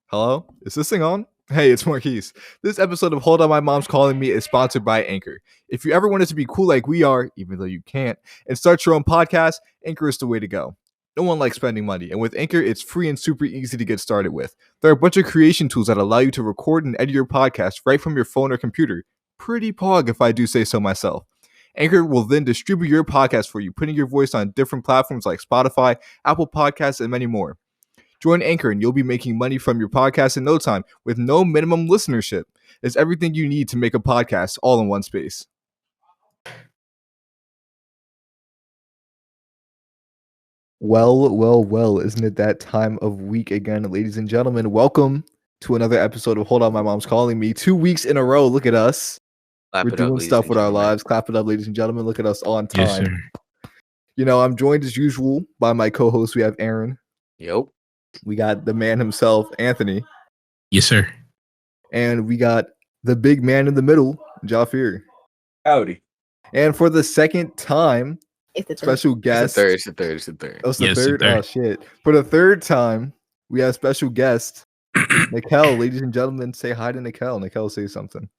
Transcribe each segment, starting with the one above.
Hello? Is this thing on? Hey, it's Marquise. This episode of Hold On My Mom's Calling Me is sponsored by Anchor. If you ever wanted to be cool like we are, even though you can't, and start your own podcast, Anchor is the way to go. No one likes spending money, and with Anchor, it's free and super easy to get started with. There are a bunch of creation tools that allow you to record and edit your podcast right from your phone or computer. Pretty pog if I do say so myself. Anchor will then distribute your podcast for you, putting your voice on different platforms like Spotify, Apple Podcasts, and many more. Join Anchor and you'll be making money from your podcast in no time with no minimum listenership. It's everything you need to make a podcast all in one space. Well, isn't it that time of week again, ladies and gentlemen? Welcome to another episode of Hold On My Mom's Calling Me. 2 weeks in a row. Look at us. We're doing stuff with our lives. Clap it up, ladies and gentlemen. Look at us on time. Yes, sir. You know, I'm joined as usual by my co-host. We have Aaron. Yep. We got the man himself, Anthony. Yes, sir. And we got the big man in the middle, Jafir. Howdy. And for the second time, special guest. It's the third. Oh, it's the Yes, third? the third. Oh, shit. For the third time, we have special guest, Nikel. Ladies and gentlemen, say hi to Nikel. Nikel, say something.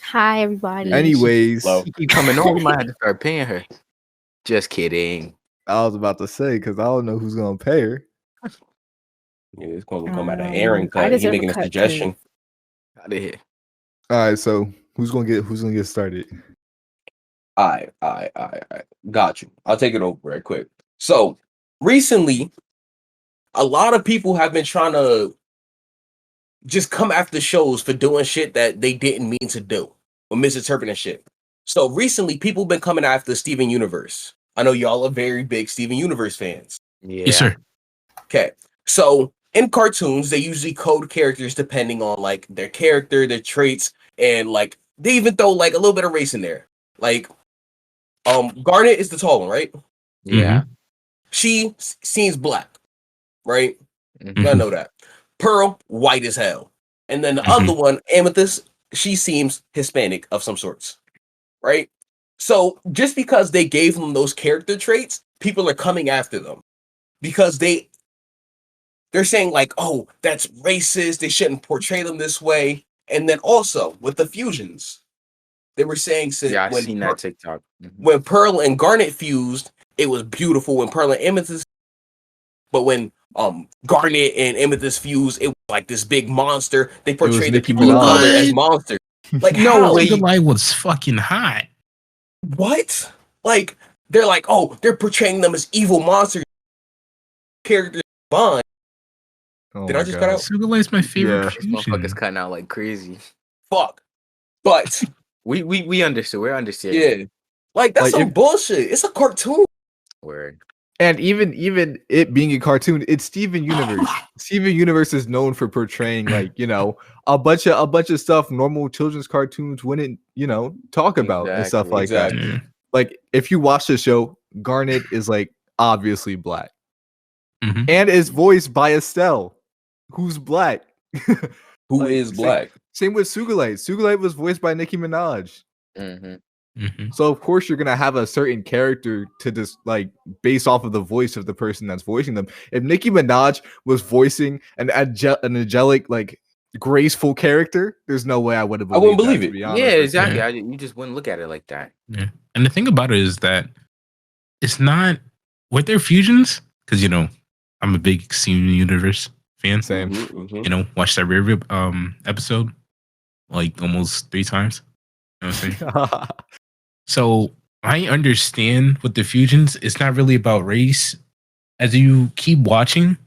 Hi, everybody. Anyways, She keep coming on. We might have to start paying her. Just kidding. I was about to say, because I don't know who's going to pay her. Yeah, it's going to come out of Aaron I cut. He's deserve a making a cut, suggestion. Out of here. All right, so who's gonna get started? I got you. I'll take it over right quick. So recently, a lot of people have been trying to just come after shows for doing shit that they didn't mean to do or misinterpreting shit. So recently, people have been coming after Steven Universe. I know y'all are very big Steven Universe fans. Yeah. Yes, sir. Okay, so in cartoons, they usually code characters depending on like their character, their traits, and like they even throw like a little bit of race in there. Like, Garnet is the tall one, right? Yeah. She seems black, right? Mhm. I know that. Pearl, white as hell, and then the Mhm. other one, Amethyst, she seems Hispanic of some sorts, right? So just because they gave them those character traits, people are coming after them because they're saying like, oh, that's racist. They shouldn't portray them this way. And then also with the fusions, they were saying Yeah, I seen that TikTok. Mhm. when Pearl and Garnet fused, it was beautiful. When Pearl and Amethyst, but when Garnet and Amethyst fused, it was like this big monster. They portrayed the Nicki people of color Minaj. as monsters. Like No how? way. The light was fucking hot. What? Like they're like, oh, they're portraying them as evil monster characters. Bond. Oh Did my I just God. cut out? Sugar Light's my favorite Yeah. This fusion. motherfucker's cutting out like crazy. Fuck. But We understood. We're understood. yeah, like that's Like, some if- bullshit. It's a cartoon. Word. And even it being a cartoon, it's Steven Universe. Steven Universe is known for portraying like, you know, a bunch of stuff normal children's cartoons wouldn't, you know, talk about and stuff like that. Exactly. Yeah. Like if you watch the show, Garnet is like obviously black Mhm. and is voiced by Estelle, who's black. Who Like, is black? Same with Sugilite. Sugilite was voiced by Nicki Minaj. Mm-hmm. Mhm. So of course you're gonna have a certain character to just like based off of the voice of the person that's voicing them. If Nicki Minaj was voicing an angelic, like graceful character, there's no way I would have. I wouldn't believe it. Yeah, exactly. You just wouldn't look at it like that. Yeah. And the thing about it is that it's not with their fusions, because you know, I'm a big Steven Universe fan. Same. Mhm. You know, watched that rare episode like almost 3 times. You know what I'm saying? So I understand with the fusions, it's not really about race. As you keep watching,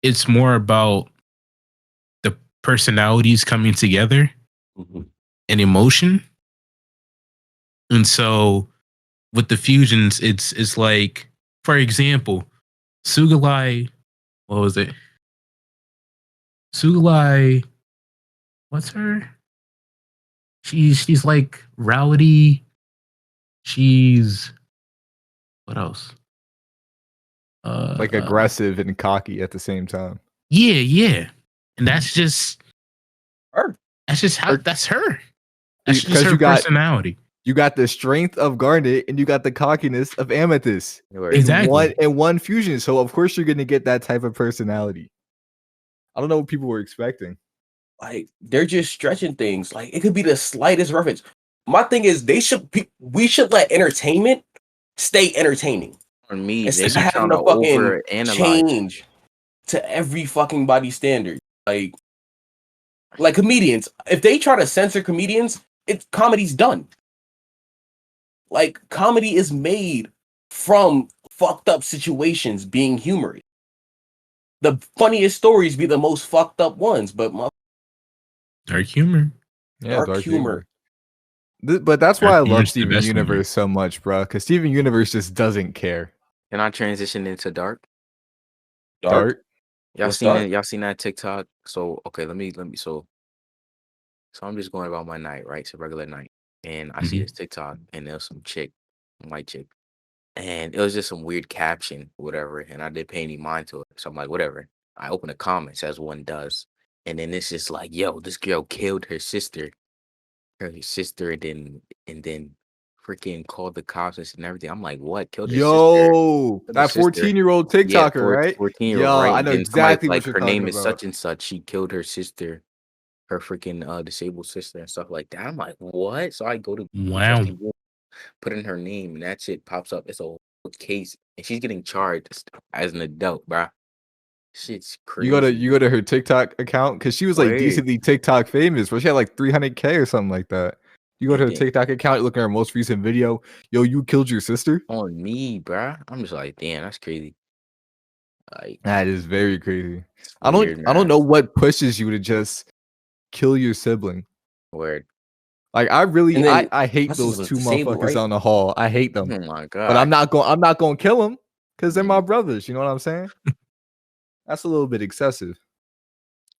it's more about the personalities coming together Mhm. and emotion. And so with the fusions, it's like, for example, Sugalai, what was it? Sugalai, what's her? She's like rowdy. She's what else? Like aggressive and cocky at the same time. Yeah. And that's just Her. That's just how that's her. That's Because just her you got- personality. You got the strength of Garnet and you got the cockiness of Amethyst. Word. Exactly. In one fusion. So of course you're gonna get that type of personality. I don't know what people were expecting. Like they're just stretching things. Like it could be the slightest reference. My thing is, we should let entertainment stay entertaining. For me, they Instead be of trying having to to fucking over analyze. change to every fucking body standard. Like comedians, if they try to censor comedians, comedy's done. Like comedy is made from fucked up situations being humorous. The funniest stories be the most fucked up ones, but Dark humor. Yeah, dark humor. But that's why I Dark humor's love the Steven best humor. Universe so much, bro. Because Steven Universe just doesn't care. Can I transition into dark? Dark. Y'all What's seen dark? it? Y'all seen that TikTok? So okay, let me so I'm just going about my night, right? It's a regular night. And I see this TikTok and there's some chick, white chick. And it was just some weird caption, whatever. And I didn't pay any mind to it. So I'm like, whatever. I open the comments as one does. And then it's just like, yo, this girl killed her sister. And then freaking called the cops and everything. I'm like, what? Killed her sister? Yo, Her that sister. 14-year-old TikToker, right? 14-year-old, Yo, right? I And know then somebody's exactly what you're her name talking is about. such and such. She killed her sister, her freaking disabled sister and stuff like that. I'm like, what? So I go to Wow. Trusty Wood, put in her name, and that shit pops up. It's a whole case, and she's getting charged as an adult, bruh. Shit's crazy. You go to her TikTok account because she was like Word. decently TikTok famous, but she had like 300K or something like that. You go to her Yeah. TikTok account, you look at her most recent video. Yo, you killed your sister. On me, bruh. I'm just like, damn, that's crazy. Like, That is very crazy. it's I weird, don't man. know what pushes you to just kill your sibling. Word. Like I really And then I hate my those sister was two disabled, motherfuckers right? on the hall. I hate Oh them. my But I'm god. not going to kill them because they're my brothers. You know what I'm saying? That's a little bit excessive.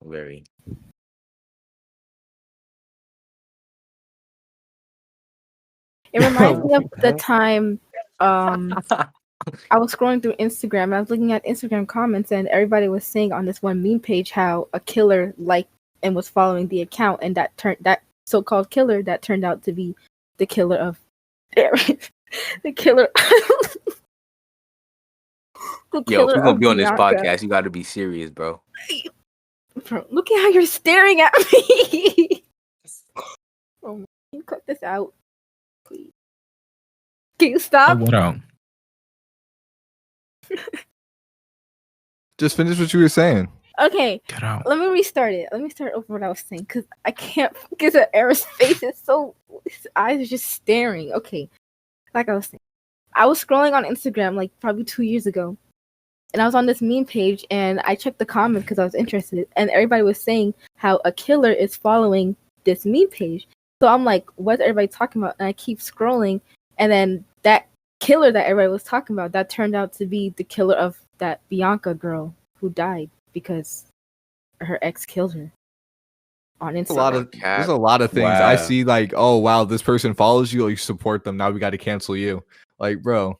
Very. It reminds me of What the the hell? time I was scrolling through Instagram and I was looking at Instagram comments and everybody was saying on this one meme page how a killer liked and was following the account and that so-called killer that turned out to be the killer of the killer the Yo, if killer you're gonna of be on this Bianca. podcast, you gotta be serious, bro. Bro, look at how you're staring at me. Oh, can you cut this out, please? Can you Oh, stop? what out? Just finish what you were saying. Okay, Get out. let me restart it. Let me start over what I was saying because I can't focus on Aaron's face. It's so his eyes are just staring. Okay, like I was saying, I was scrolling on Instagram like probably 2 years ago, and I was on this meme page and I checked the comments because I was interested, and everybody was saying how a killer is following this meme page. So I'm like, what's everybody talking about? And I keep scrolling, and then that killer that everybody was talking about that turned out to be the killer of that Bianca girl who died because her ex killed her on Instagram. There's a lot of things I Wow. see like, oh wow, this person follows you, or you support them. Now we got to cancel you. Like, bro,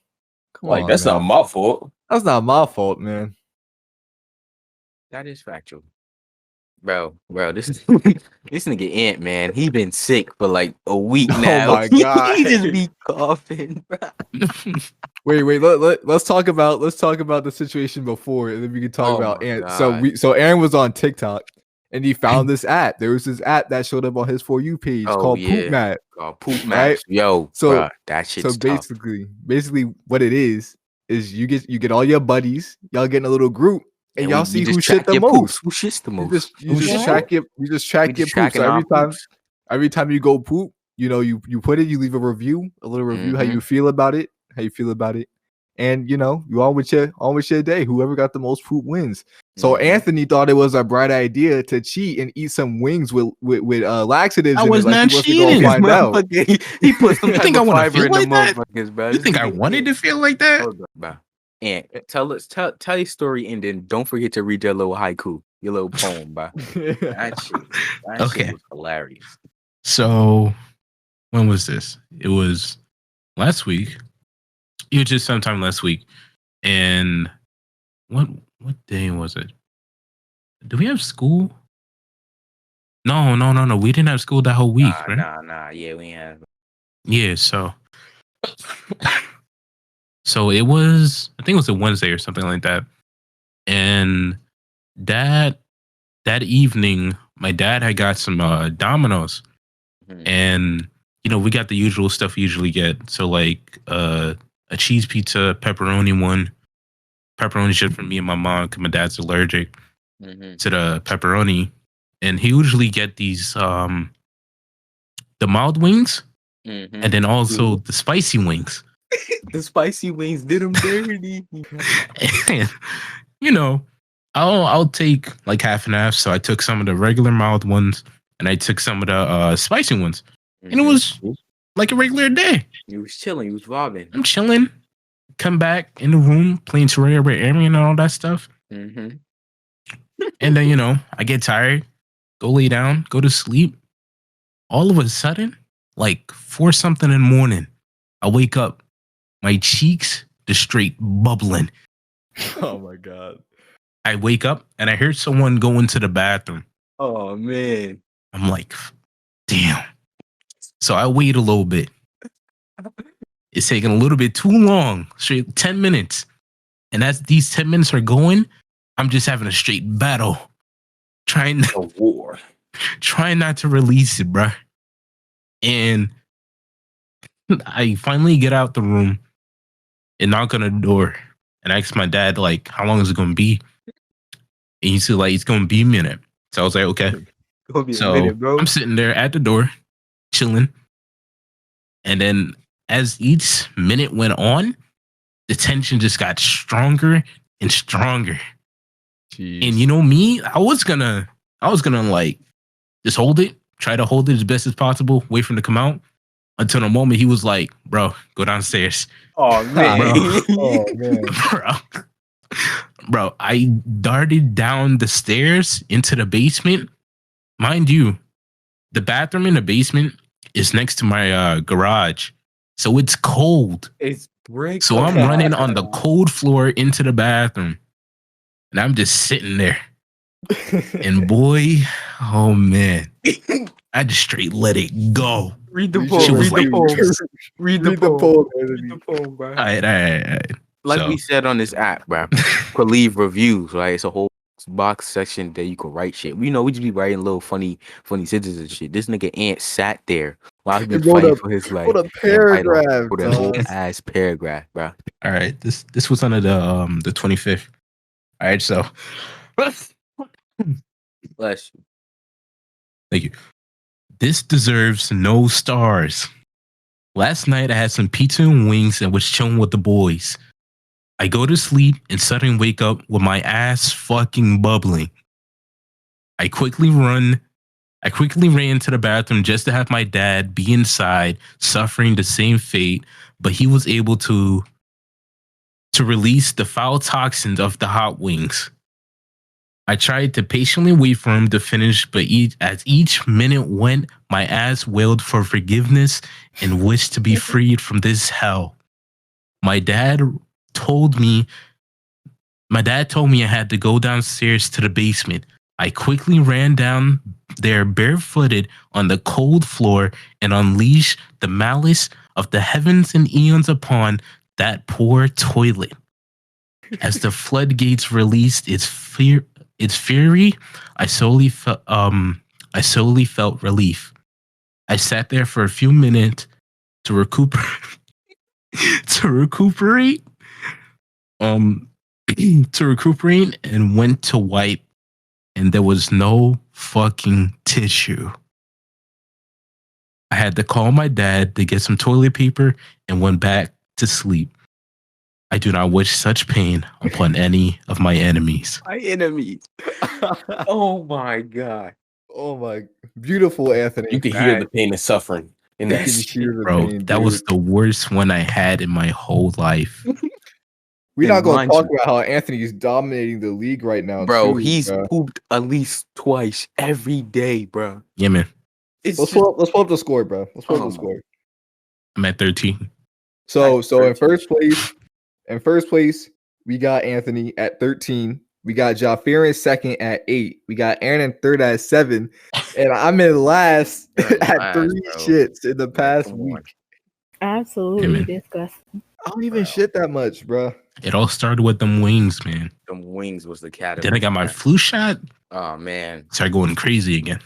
come Like on, that's man. not my fault. That's not my fault, man. That is factual. Bro, this nigga Ant, man, he been sick for like a week Oh now. my God. He just be coughing, bro. Wait. Let's talk about the situation before, and then we can talk Oh about my Aaron. God. So Aaron was on TikTok, and he found this app. There was this app that showed up on his For You page Oh, called yeah. Poop Mat. Poop Right? match. Yo, So- bro, that shit's So tough. basically, what it is you get all your buddies, y'all get in a little group, and y'all see we just who shit track the your most. poops. Who shits the You most? just Who shits track your We just poop. So tracking our poops. every time you go poop, you know, you put it, you leave a little review, how you feel about it, and you know, you on with your day. Whoever got the most poop wins. So Mhm. Anthony thought it was a bright idea to cheat and eat some wings with laxatives. I in was it, like not he wasn't gonna cheating. find out. Motherfucker, he put some You type think I of wanna fiber feel in the like that? motherfuckers, bro. You think I wanted to feel like that? Hold up, bro. And tell your story, and then don't forget to read your little haiku, your little poem, bro. That shit Okay. was hilarious. So when was this? It was last week. It was just sometime last week. And what day was it? Did we have school? No. We didn't have school that whole week, right? Nah. Yeah, we have. Yeah, so it was, I think it was a Wednesday or something like that. And Dad that evening, my dad had got some Domino's, and we got the usual stuff we usually get. So like a cheese pizza, pepperoni one. Pepperoni just for me and my mom because my dad's allergic to the pepperoni, and he usually get these the mild wings, and then also the spicy wings. The spicy wings did them dirty. And, I'll take like half and half. So I took some of the regular mild ones, and I took some of the spicy ones, and it was like a regular day. You was chilling. You was vibing. I'm chilling. Come back in the room playing Terraria with Aaron and all that stuff. Mm-hmm. And then, I get tired, go lay down, go to sleep. All of a sudden, like 4 something in the morning, I wake up, my cheeks just straight bubbling. Oh my God. I wake up and I hear someone go into the bathroom. Oh man. I'm like, damn. So I wait a little bit. It's taking a little bit too long, straight 10 minutes. And as these 10 minutes are going, I'm just having a straight battle. Trying not to release it, bruh. And I finally get out the room and knock on the door and ask my dad, like, how long is it going to be? And he said, like, it's going to be a minute. So I was like, okay. So I'm sitting there at the door, chilling. And then as each minute went on, the tension just got stronger and stronger. Jeez. And you know me, I was gonna like just hold it, try to hold it as best as possible, wait for him to come out. Until the moment he was like, bro, go downstairs. Oh man. Oh man. Bro, I darted down the stairs into the basement. Mind you, the bathroom in the basement is next to my garage. So it's cold. It's brick. So I'm running on the cold floor into the bathroom. And I'm just sitting there. And boy, oh man. I just straight let it go. Read the She poem. was Read the like- poem. Read the poem. Read the poem, bro. All right. Like So- we said on this app, bro, you could leave reviews, right? It's a whole box section that you can write shit. We just be writing little funny sentences and shit. This nigga Ant sat there while he been He wrote fighting a- for his life. What a paragraph, With a whole dog. ass paragraph, bro. All right. This was on the 25th. All right, so Bless you. thank you. This deserves no stars. Last night I had some pizza and wings and was chilling with the boys. I go to sleep and suddenly wake up with my ass fucking bubbling. I quickly ran to the bathroom just to have my dad be inside, suffering the same fate, but he was able to release the foul toxins of the hot wings. I tried to patiently wait for him to finish, but as each minute went, my ass wailed for forgiveness and wished to be freed from this hell. My dad told me I had to go downstairs to the basement. I quickly ran down there barefooted on the cold floor and unleashed the malice of the heavens and eons upon that poor toilet. As the floodgates released its fury, I slowly felt relief. I sat there for a few minutes to recuperate. And went to wipe, and there was no fucking tissue. I had to call my dad to get some toilet paper and went back to sleep. I do not wish such pain upon any of my enemies. My enemies. Oh my god. Oh my, beautiful, Anthony. You can hear the pain and suffering in You that can shit. hear the Bro, pain, that was dude. the worst one I had in my whole life. We're not and going mind to talk you- about how Anthony's dominating the league right now, Bro, too, he's bro. pooped at least twice every day, bro. Yeah, man. It's Let's just, pull up the score, bro. Let's pull up Oh the my- score. I'm at 13. So Nice, in 13. first place, we got Anthony at 13. We got Jafir in second at 8. We got Aaron in third at 7. And I'm in last You're in at last, 3 bro. shits in the past come on. week. Absolutely man. disgusting. I don't even Bro. shit that much, bro. It all started with them wings, man. Them wings was the cat. Then I got my flu shot. Oh man, Started going crazy again.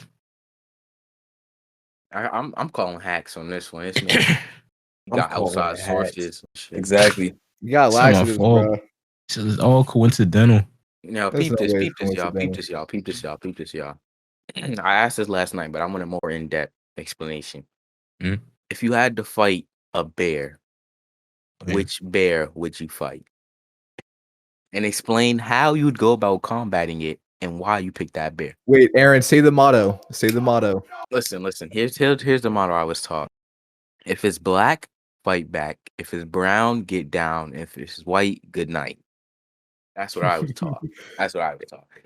I'm calling hacks on this one. It's man, you I'm got calling outside it hacks. sources. and shit. Exactly. You got It's not my laxatives, fault. bro. So it's all coincidental. Now There's peep no this, way peep it's this, y'all, peep coincidental. this, y'all, peep this, y'all, peep this, y'all. I asked this last night, but I want a more in-depth explanation. Mm. If you had to fight a bear, Okay. which bear would you fight? And explain how you'd go about combating it and why you picked that bear. Wait, Aaron, say the motto. Say the motto. Listen. Here's the motto I was taught. If it's black, fight back. If it's brown, get down. If it's white, good night. That's what I was taught.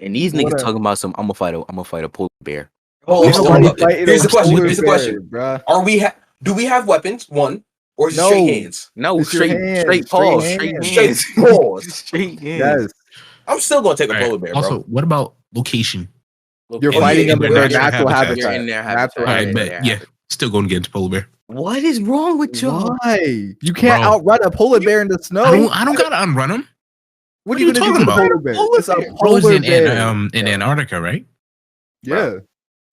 And these niggas Whatever. talking about some. I'm gonna fight a polar bear. Oh, Ain't so nobody look, fighting here's a the question. polar Here's the bear, question. bruh. Are we? Do we have weapons? One, or is it No. straight hands? No, It's your hands, straight straight paws, hands. straight Straight hands, paws. straight hands. Yes. I'm still gonna take a All right, polar bear, Also, bro. what about location? You're Oh, fighting yeah, them in in their their natural natural habitat. habitat. You're in their Natural habitat. All right, in habitat. their bet. Yeah, habitat. still going against polar bear. What is wrong with y'all? Why? You can't Bro. outrun a polar bear in the snow. I don't gotta unrun him. What what are you are you gonna do to the talking polar bear? Polar It's a bear. Bro, it's polar in bear. in Antarctica, right? Yeah.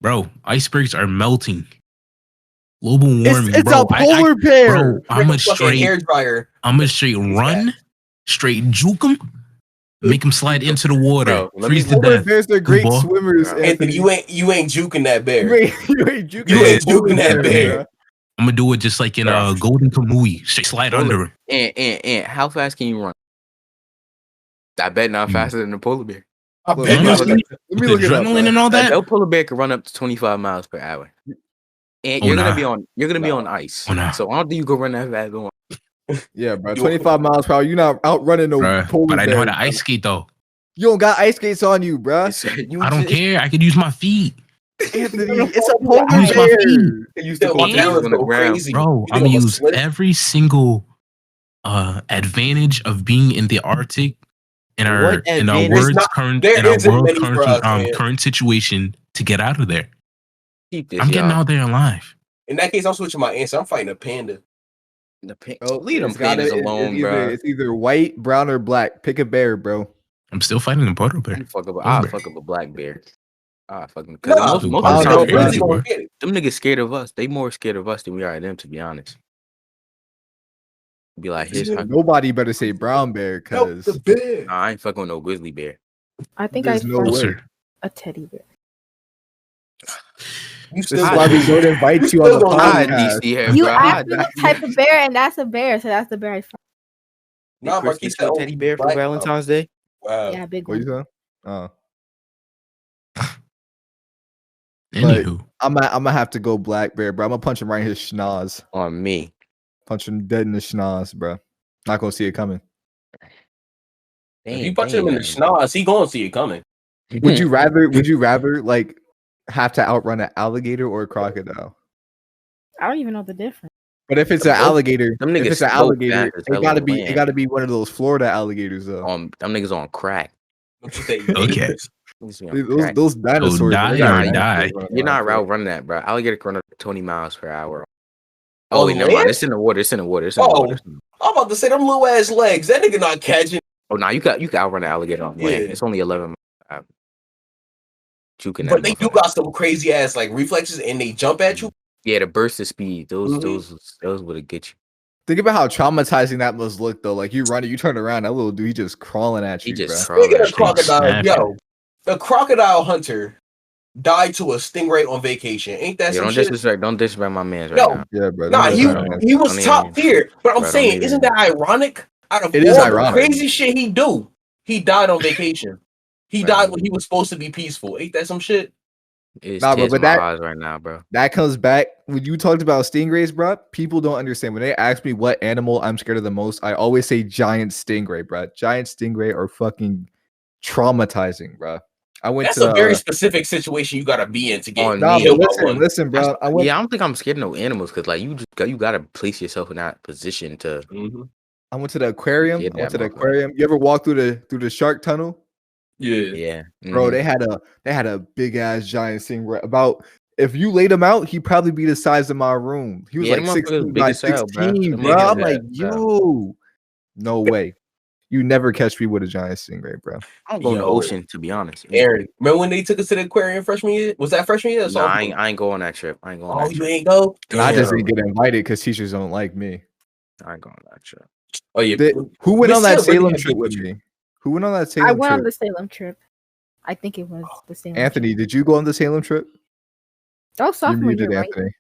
Bro, icebergs are melting. Global warming, It's bro. a polar bear. Bro, I'm a straight hairdryer. run, straight juke him, make him slide into the water, Bro, let freeze me- to Polar death. bears are great Ball. swimmers, Bro. Anthony, Anthony. you ain't juking that bear. You ain't juking You ain't polar juking that bear. bruh. I'm gonna do it just like in Bro. Golden Kamui. Slide Hold under him. And how fast can you run? I bet not faster than a polar bear. I Look, bet let me not. look it up. Let me look it up. Adrenaline bruh. and all that. A polar bear can run up to 25 miles per hour. And Oh, you're gonna nah. be on Nah. on ice. Oh, nah. So I don't think you can run that fast on. Yeah, bro. You- 25 miles per hour. You're not outrunning no Bruh, polar but I know how bear. to ice skate though. You don't got ice skates on you, bruh. I don't care. I could use my feet. Anthony, it's a polar Use my bear. feet. You still my And- balance on the go ground. crazy. Bro, You I'm think gonna a use slip? every single advantage of being in the Arctic in our What advantage? world's not- current there in our isn't world's many for current us, man. current situation to get out of there. Keep this, I'm getting y'all. out there alive. In that case, I'm switching my answer. I'm fighting a panda. Oh, Leave them it's gotta- pandas it's alone, either, bro. It's either white, brown, or black. Pick a bear, bro. I'm still fighting the polar bear. I'll bear. fuck up a black bear. I'll fuck them. Because Nah, most I of the don't know, time, bro. them gonna niggas- get it. them niggas scared of us. They more scared of us than we are of them, to be honest. Be like, here's how. Nobody better say brown bear, Help cause the bear. Nah, I ain't fucking with no grizzly bear. I think there's I'd no fight way. Closer. a teddy bear. You This still is I- why we don't invite You you on the still gonna I podcast. DC here, You bro. asked me what type of bear, and that's a bear, so that's the bear I fight. Nah, Marquis said teddy bear for black- Valentine's Day. Wow. Yeah, big What you one. say? Oh, Anywho, I'm gonna have to go black bear, bro. I'm gonna punch him right in his schnoz. On me. Punch him dead in the schnoz, bro. Not gonna see it coming. If you punch him in the schnoz, he gonna see it coming. Would you rather? Would you rather like have to outrun an alligator or a crocodile? I don't even know the difference. But if it's Them an both- alligator, them if niggas it's an both alligator, fast as it hell gotta on be land. it gotta be one of those Florida alligators though. Them niggas on crack. Don't you think? Okay. Niggas be on Those crack. those dinosaurs. die they got or dinosaurs die. running You're not around, out running that, bro. Alligator can run up to 20 miles per hour. On Oh, wait, never land? mind. It's in the water. It's in the water. It's in the Oh. water. I'm about to say them little ass legs. That nigga not catching. Oh, no, you can outrun an alligator on land. Yeah. It's only 11 miles per hour. Juking But that they do motherfucker. got some crazy ass like reflexes, and they jump at you. Yeah, the burst of speed. Mhm. Those would get you. Think about how traumatizing that must look though. Like you run it, you turn around, that little dude, he just crawling at He you, just bro. crawling Speaking at of you. crocodile, Snap yo, the crocodile hunter died to a stingray on vacation. Ain't that Yeah, some don't shit? disrespect my man's right Yo, now. Yeah, bro. Nah, That's he not nice. he was Don't top even- tier. But I'm Bro, don't saying, even- isn't that ironic? Out of It is all the ironic. crazy shit he do, he died on vacation. He Right. died when he was supposed to be peaceful. Ain't that some shit? It's Nah, bro, tears but in my that- eyes right now, bro. That comes back when you talked about stingrays, bro. People don't understand when they ask me what animal I'm scared of the most. I always say giant stingray, bro. Giant stingray are fucking traumatizing, bro. I went That's to a very specific situation you gotta be in to get On nah, me. but killed by listen, one. listen, bro. I went Yeah, I don't think I'm scared of no animals because like you gotta place yourself in that position to. Mhm. I went to the aquarium. Get I went that to the motherfucker. aquarium. You ever walk through the shark tunnel? Yeah. Yeah, Bro, mhm. they had a big ass giant stingray. About if you laid him out, he'd probably be the size of my room. He was Yeah, like them motherfuckers 16 big by as hell, bruh. 16, Them bro. niggas I'm big like, as hell. yo, no way. You never catch me with a giant stingray, bro. I don't go in the Yo. ocean, to be honest. Aaron, remember when they took us to the aquarium freshman year? Was that freshman year? Or Nah, sophomore? I ain't go on that trip. I ain't going on Oh, that you trip. ain't go? And I just Damn. didn't get invited because teachers don't like me. I ain't going on that trip. Oh yeah. Who went on that Miss Hill really Salem had trip good with pictures. me? Who went on that Salem I went trip? on the Salem trip. I think it was the Salem Anthony, trip. did you go on the Salem trip? That was You're sophomore muted, year, right? Anthony.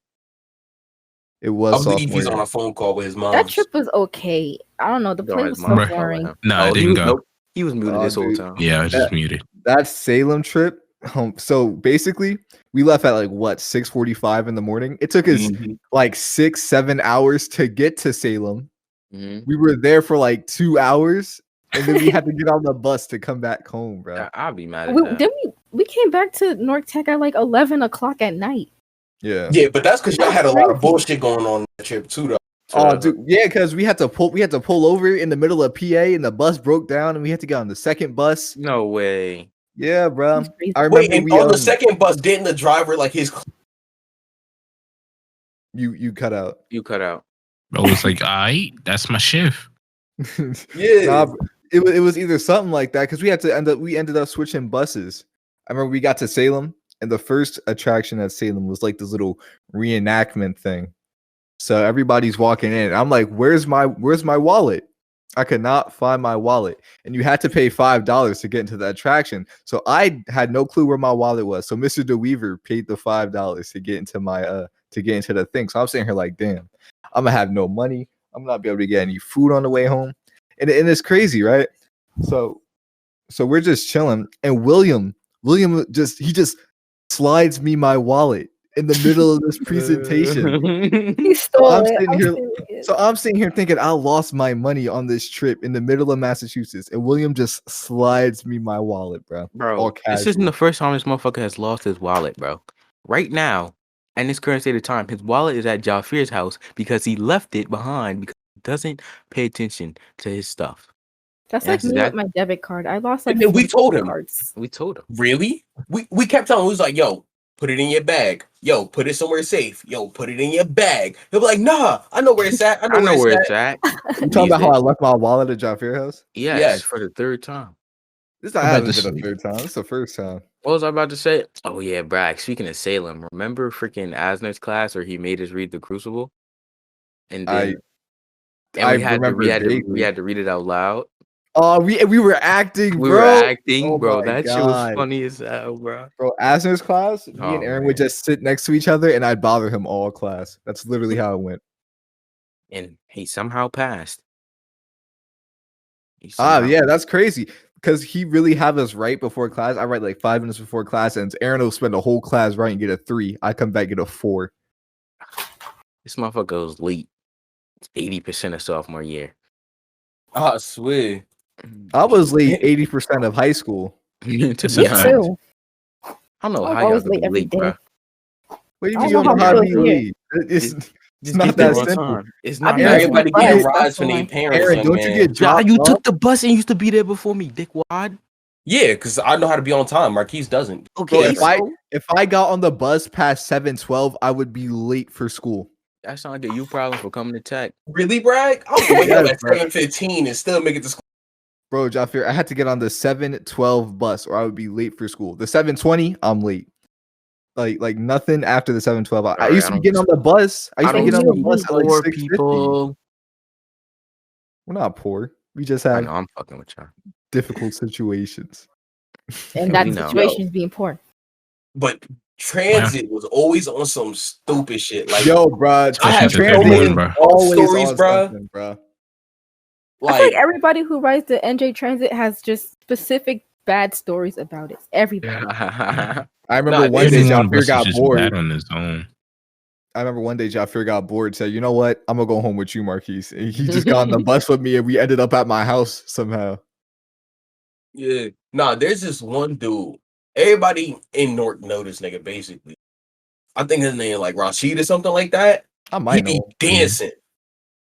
It I was believe sophomore he's year. on a phone call with his mom. That trip was okay. I don't know. The Yo, play his was mom so Bruh. boring. No, I he didn't was, go. nope. He was muted Oh, this whole dude. time. Yeah, I was just muted. That Salem trip. So basically, we left at like what 6:45 in the morning. It took us Mhm. like 6-7 hours to get to Salem. Mhm. We were there for like 2 hours, and then we had to get on the bus to come back home, bro. I'll be mad at We, that. then we came back to North Tech at like 11 o'clock at night. Yeah. Yeah, but that's because y'all had a lot of Crazy. bullshit going on that trip too, though. Oh, dude, yeah, because we had to pull over in the middle of PA, and the bus broke down, and we had to get on the second bus. No way. Yeah, bro. That's crazy. I remember Wait, and we on the second bus, didn't the driver like his? you cut out. You cut out. I was like, alright, that's my shift. Yeah. Nah, it was either something like that because we ended up switching buses. I remember we got to Salem, and the first attraction at Salem was like this little reenactment thing. So everybody's walking in. I'm like, where's my wallet? I could not find my wallet. And you had to pay $5 to get into the attraction. So I had no clue where my wallet was. So Mr. DeWeaver paid the $5 to get into my to get into the thing. So I'm sitting here like, damn, I'm gonna have no money. I'm not be able to get any food on the way home. And it's crazy, right? So we're just chilling. And William just slides me my wallet in the middle of this presentation. He stole I'm it. sitting I'm here- serious. So I'm sitting here thinking I lost my money on this trip in the middle of Massachusetts, and William just slides me my wallet, bro. Bro, All this isn't casual. the first time this motherfucker has lost his wallet, bro. Right now, in this current state of time, his wallet is at Jafir's house because he left it behind because he doesn't pay attention to his stuff. That's Yes, like me that- with my debit card. I lost like And then we 4 told him. cards. We told him. Really? We kept telling him, we was like, yo, put it in your bag. Yo, put it somewhere safe. Yo, put it in your bag. He'll be like, nah, I know where it's at. I I know where it's it's at. at. You talking about how I left my wallet at Jafir house? Yes, Yes. for the third time. This not I'm about hasn't to been the sleep. third time. This is the first time. What was I about to say? Oh yeah, Bragg. Speaking of Salem, remember freaking Asner's class where he made us read the Crucible, and then I we had remember we vaguely. had to read it out loud. Oh, we were acting, We bro. were acting, Oh bro. my That shit was God. funny as hell, bro. Bro, Asner's class, me Oh, and Aaron would man. just sit next to each other, and I'd bother him all class. That's literally how it went. And he somehow passed. He Ah, somehow- yeah, that's crazy. Because he really have us right before class. I write like 5 minutes before class ends. Aaron will spend the whole class writing, get a 3. I come back, get a 4. This motherfucker was late. 80% of sophomore year. I swear. I was late 80% of high school. To be It's Me a honest, too. I don't know I'm how y'all always could be late every late, day. bro. What do you I mean don't you don't know know how how to to be do it. late? It's Just not get there that on simple. time. It's not I that mean, simple. Everybody Bus, getting that's rides for their why. parents. Aaron, like, don't you man. get Ja, dropped you off? took the bus and used to be there before me, dickwad. Yeah, because I know how to be on time. Marquise doesn't. Okay, if I- so If I got on the bus past 7:12, I would be late for school. that's not like a you problem for coming to tech. Really, Bragg? I would wake up Yes, at bro. 7:15 and still make it to school. Bro, Jafir, I had to get on the 7:12 bus or I would be late for school. The 7:20, I'm late. Like nothing after the 7:12. I Alright, used I to be don't- getting on the bus. I used to don't be getting on the see bus at like Poor 6:50. people. We're not poor. We just I have know I'm fucking with y'all. difficult situations. And that We know. situation is being poor. But transit was always on some stupid shit. Like, Yo, bro, I have Especially so to many everyone, bro. always stories, on bro. something, bro. I feel like Like, everybody who rides the NJ Transit has just specific bad stories about it. Everybody. I remember Nah, one day Every one of Jafir us is got just bored. bad on his own. I remember one day Jafir got bored, said, "You know what? I'm gonna go home with you, Marquise." And he just got on the bus with me, and we ended up at my house somehow. yeah. Nah, there's this one dude. Everybody in Newark know this nigga, basically. I think his name like Rashid or something like that. I He might be know. dancing.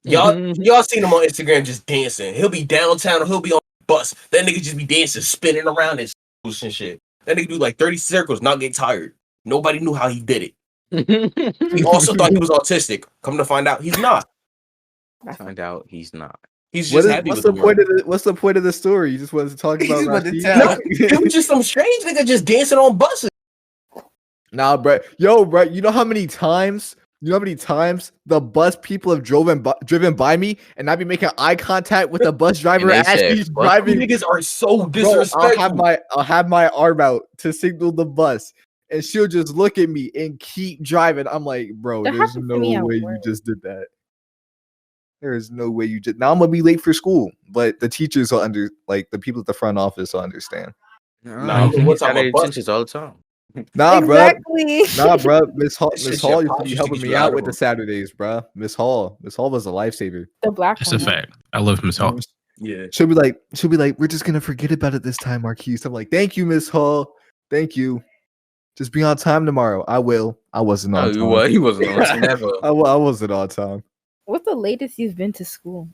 Y'all seen him on Instagram just dancing. He'll be downtown or he'll be on the bus. That nigga just be dancing, spinning around in circles and shit. That nigga do like 30 circles, not get tired. Nobody knew how he did it. He also thought he was autistic. Come to find out, he's not. Find out he's not. He's just happy What's with the point of what's the point of the story? You just wanted to talk He about just wanted to Rashid? tell. It was just some strange nigga just dancing on buses. Nah, bro. Yo, bro. You know how many times the bus people have driven by me, and I be making eye contact with the bus driver they as said, he's "Fuck driving. You niggas are so Bro, I'll disrespectful. have my arm out to signal the bus, and she'll just look at me and keep driving. I'm like, bro, That there's happened to no me at way you work. just did that. There is no way you just. Now I'm gonna be late for school, but the teachers will the people at the front office will understand. Nah, but what's up, Got a bus? attentions all the time. Nah, Exactly. bro. Nah, bro. Miss Hall This shit used to be used to helping get me you out out with of the them. Saturdays, bro. Miss Hall was a lifesaver. The black Just a one. fact. I love Miss Hall. Yeah. She'll be like, we're just gonna forget about it this time, Marquise. I'm like, thank you, Miss Hall. Thank you. Just be on time tomorrow. I will. I wasn't on time. He wasn't on time. Never. I wasn't on time. What's the latest you've been to school?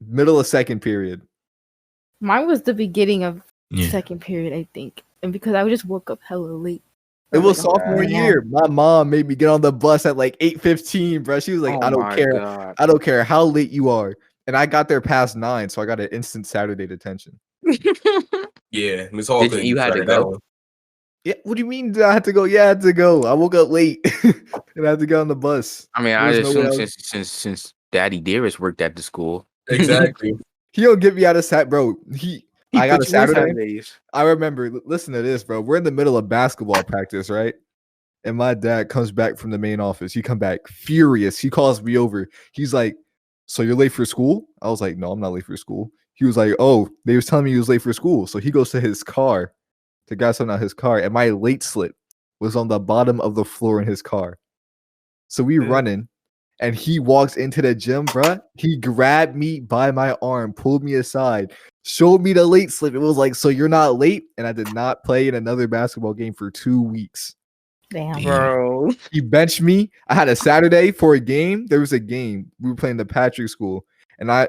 Middle of second period. Mine was the beginning of Yeah. second period, I think. And because I just woke up hella late. It I was like, "Oh, sophomore man." year. My mom made me get on the bus at like 8:15, bro. She was like, I don't care. God. I don't care how late you are. And I got there past 9, so I got an instant Saturday detention. Yeah, Miss Hall. Did couldn't you had to credit that go? one. Yeah, what do you mean? Did I had to go? Yeah, I had to go. I woke up late and I had to get on the bus. I mean, There I was no way assume I was- since Daddy Dearest worked at the school. Exactly. He don't get me out of sat, bro. I got a put you in Saturday. Saturdays. I remember. Listen to this, bro. We're in the middle of basketball practice, right? And my dad comes back from the main office. He come back furious. He calls me over. He's like, "So you're late for school?" I was like, "No, I'm not late for school." He was like, "Oh, they was telling me he was late for school." So he goes to his car to grab something out of his car, and my late slip was on the bottom of the floor in his car. So we running, and he walks into the gym, bruh. He grabbed me by my arm, pulled me aside, showed me the late slip. It was like, "So you're not late?" And I did not play in another basketball game for 2 weeks. Damn. Bro. He benched me. I had a Saturday for a game. There was a game. We were playing the Patrick School. And I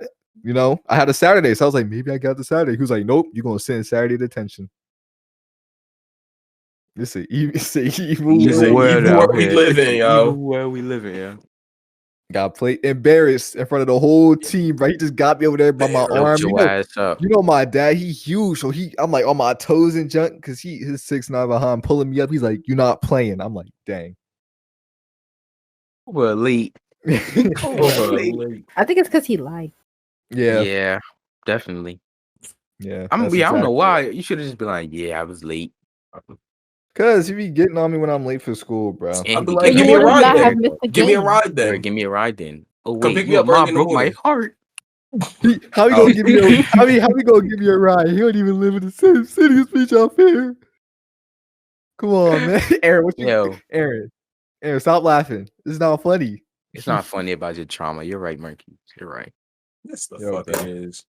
had a Saturday. So I was like, maybe I got the Saturday. He was like, nope, you're going to sit in Saturday detention. This is evil. This is world evil out world we here. live in, yo. Where we living, yeah. Got played embarrassed in front of the whole team, right? He just got me over there by my Choked arm. Your ass up. You know my dad, he huge. So I'm like on my toes and junk because his 6'9" behind pulling me up. He's like, "You're not playing." I'm like, dang. We're elite. I think it's because he lied. Yeah. Yeah, definitely. Yeah. I that's don't know exactly- why. You should have just been like, yeah, I was late. Cause he be getting on me when I'm late for school, bro. And I'd be he like, gave give you me a would ride not then. have missed the Give me a game. ride Or then. give me a ride then. Oh Come wait, pick me your up early mom in the broke my morning. heart. How we gonna give you how we gonna give you a ride? He don't even live in the same city as me, y'all fair. Come on, man. Aaron, Aaron, stop laughing. This is not funny. It's not funny about your trauma. You're right, Marquis. You're right. That's the Yo, fucking bro. is.